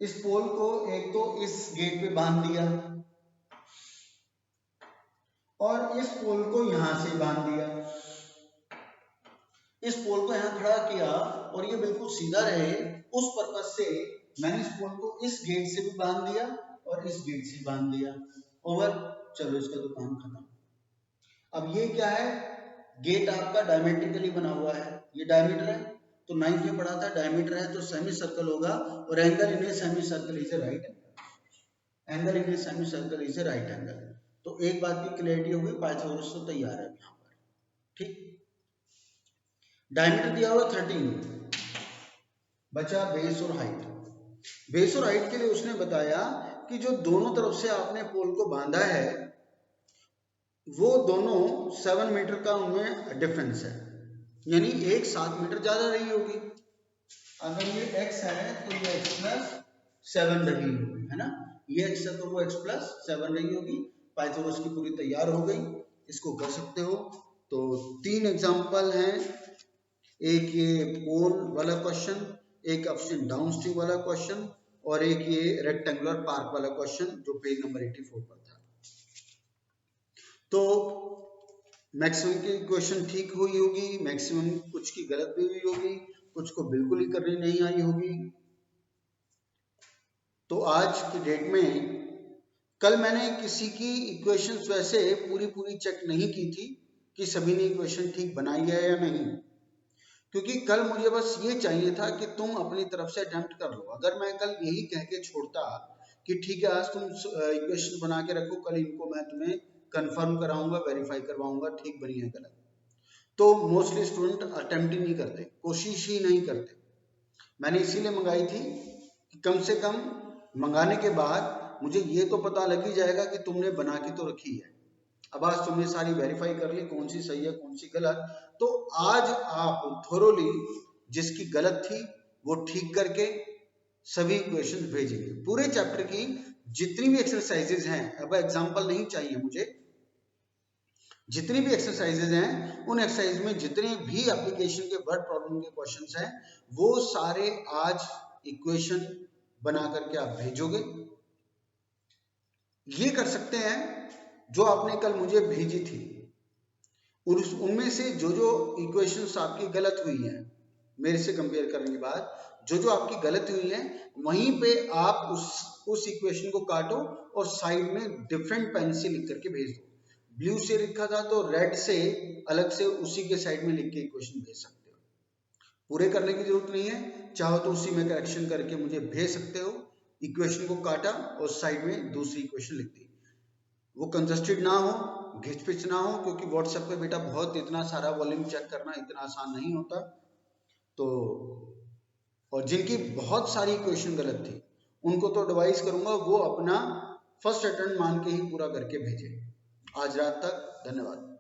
इस पोल को एक तो इस गेट पे बांध दिया और इस पोल को यहां से बांध दिया। इस पोल को यहां खड़ा किया और ये बिल्कुल सीधा रहे, उस पर्पज से मैंने इस पोल को इस गेट से भी बांध दिया और इस गेट से बांध दिया। ओवर, चलो इसका तो काम खत्म। अब ये क्या है, गेट आपका डायमेट्रिकली बना हुआ है, ये डायमीटर है, तो 9th में पढ़ा था डायमीटर है तो सेमी सर्कल होगा और angle in a semi circle is a right angle, angle in a semi circle is a right angle. तो एक बात की क्लैरिटी हो गई, पाइथागोरस तो तैयार है यहाँ पर, ठीक। डायमीटर दिया हुआ 13, बचा बेस और हाइट। बेस और हाइट के लिए उसने बताया कि जो दोनों तरफ से आपने पोल को बांधा है वो दोनों 7 मीटर का उनमें डिफरेंस है, यानी एक 7 मीटर ज्यादा रही होगी। अगर ये x है तो ये x प्लस 7 रही होगी, है ना, ये x है तो वो x प्लस 7 रही होगी। पाइथागोरस की पूरी तैयार हो गई, इसको कर सकते हो। तो 3 एग्जांपल हैं, एक ये पोल वाला क्वेश्चन, एक अपस्ट्रीम डाउनस्ट्रीम वाला क्वेश्चन और एक ये रेक्टेंगुलर पार्क वाला क्वेश्चन जो पेज नंबर 84 पर था। तो मैक्सिमम की क्वेश्चन ठीक हुई होगी, मैक्सिमम कुछ की गलत भी हुई होगी, कुछ को बिल्कुल ही करनी नहीं आई होगी। तो आज की डेट में, कल मैंने किसी की इक्वेशंस वैसे पूरी चेक नहीं की थी कि सभी ने इक्वेशन ठीक बनाई है या नहीं, क्योंकि कल मुझे बस ये चाहिए था कि तुम अपनी तरफ से अटेम्प्ट कर लो। अगर मैं कल यही कह के छोड़ता कि ठीक है आज तुम इक्वेशन बना के रखो, कल इनको मैं तुम्हें कंफर्म कराऊंगा, वेरीफाई करवाऊंगा ठीक बनी है गलत, तो मोस्टली स्टूडेंट अटेम्प्ट ही नहीं करते, कोशिश ही नहीं करते। मैंने इसीलिए मंगाई थी कि कम से कम मंगाने के बाद मुझे ये तो पता लग ही जाएगा कि तुमने बना के तो रखी है। अब आज तुमने सारी वेरीफाई कर ली कौन सी सही है कौन सी गलत, तो आज आप थोरोली जिसकी गलत थी वो ठीक करके सभी क्वेश्चन भेजेंगे। पूरे चैप्टर की जितनी भी एक्सरसाइजेज हैं, अब एग्जांपल नहीं चाहिए मुझे, जितनी भी एक्सरसाइजेज हैं उन एक्सरसाइज में जितने भी एप्लीकेशन के वर्ड प्रॉब्लम के क्वेश्चंस हैं वो सारे आज इक्वेशन बना करके आप भेजोगे। ये कर सकते हैं जो आपने कल मुझे भेजी थी, उनमें से जो जो इक्वेशंस आपकी गलत हुई हैं मेरे से कंपेयर करने के बाद, जो जो आपकी गलत हुई है वहीं पे आप उस इक्वेशन को काटो और साइड में डिफरेंट पेन से लिख करके भेज दो। ब्लू से लिखा था तो रेड से अलग से उसी के साइड में लिख के इक्वेशन भेज सकते हो। पूरे करने की जरूरत नहीं है, चाहो तो उसी में करेक्शन करके मुझे भेज सकते हो। इक्वेशन को काटा और साइड में दूसरी इक्वेशन लिख दी। वो कंजस्टेड ना हो, घिच पिच ना हो, क्योंकि व्हाट्सएप पे बेटा बहुत इतना सारा वॉल्यूम चेक करना इतना आसान नहीं होता। तो और जिनकी बहुत सारी इक्वेशन गलत थी उनको तो एडवाइस करूंगा वो अपना फर्स्ट अटेम्प्ट मान के ही पूरा करके भेजें। आज रात तक धन्यवाद।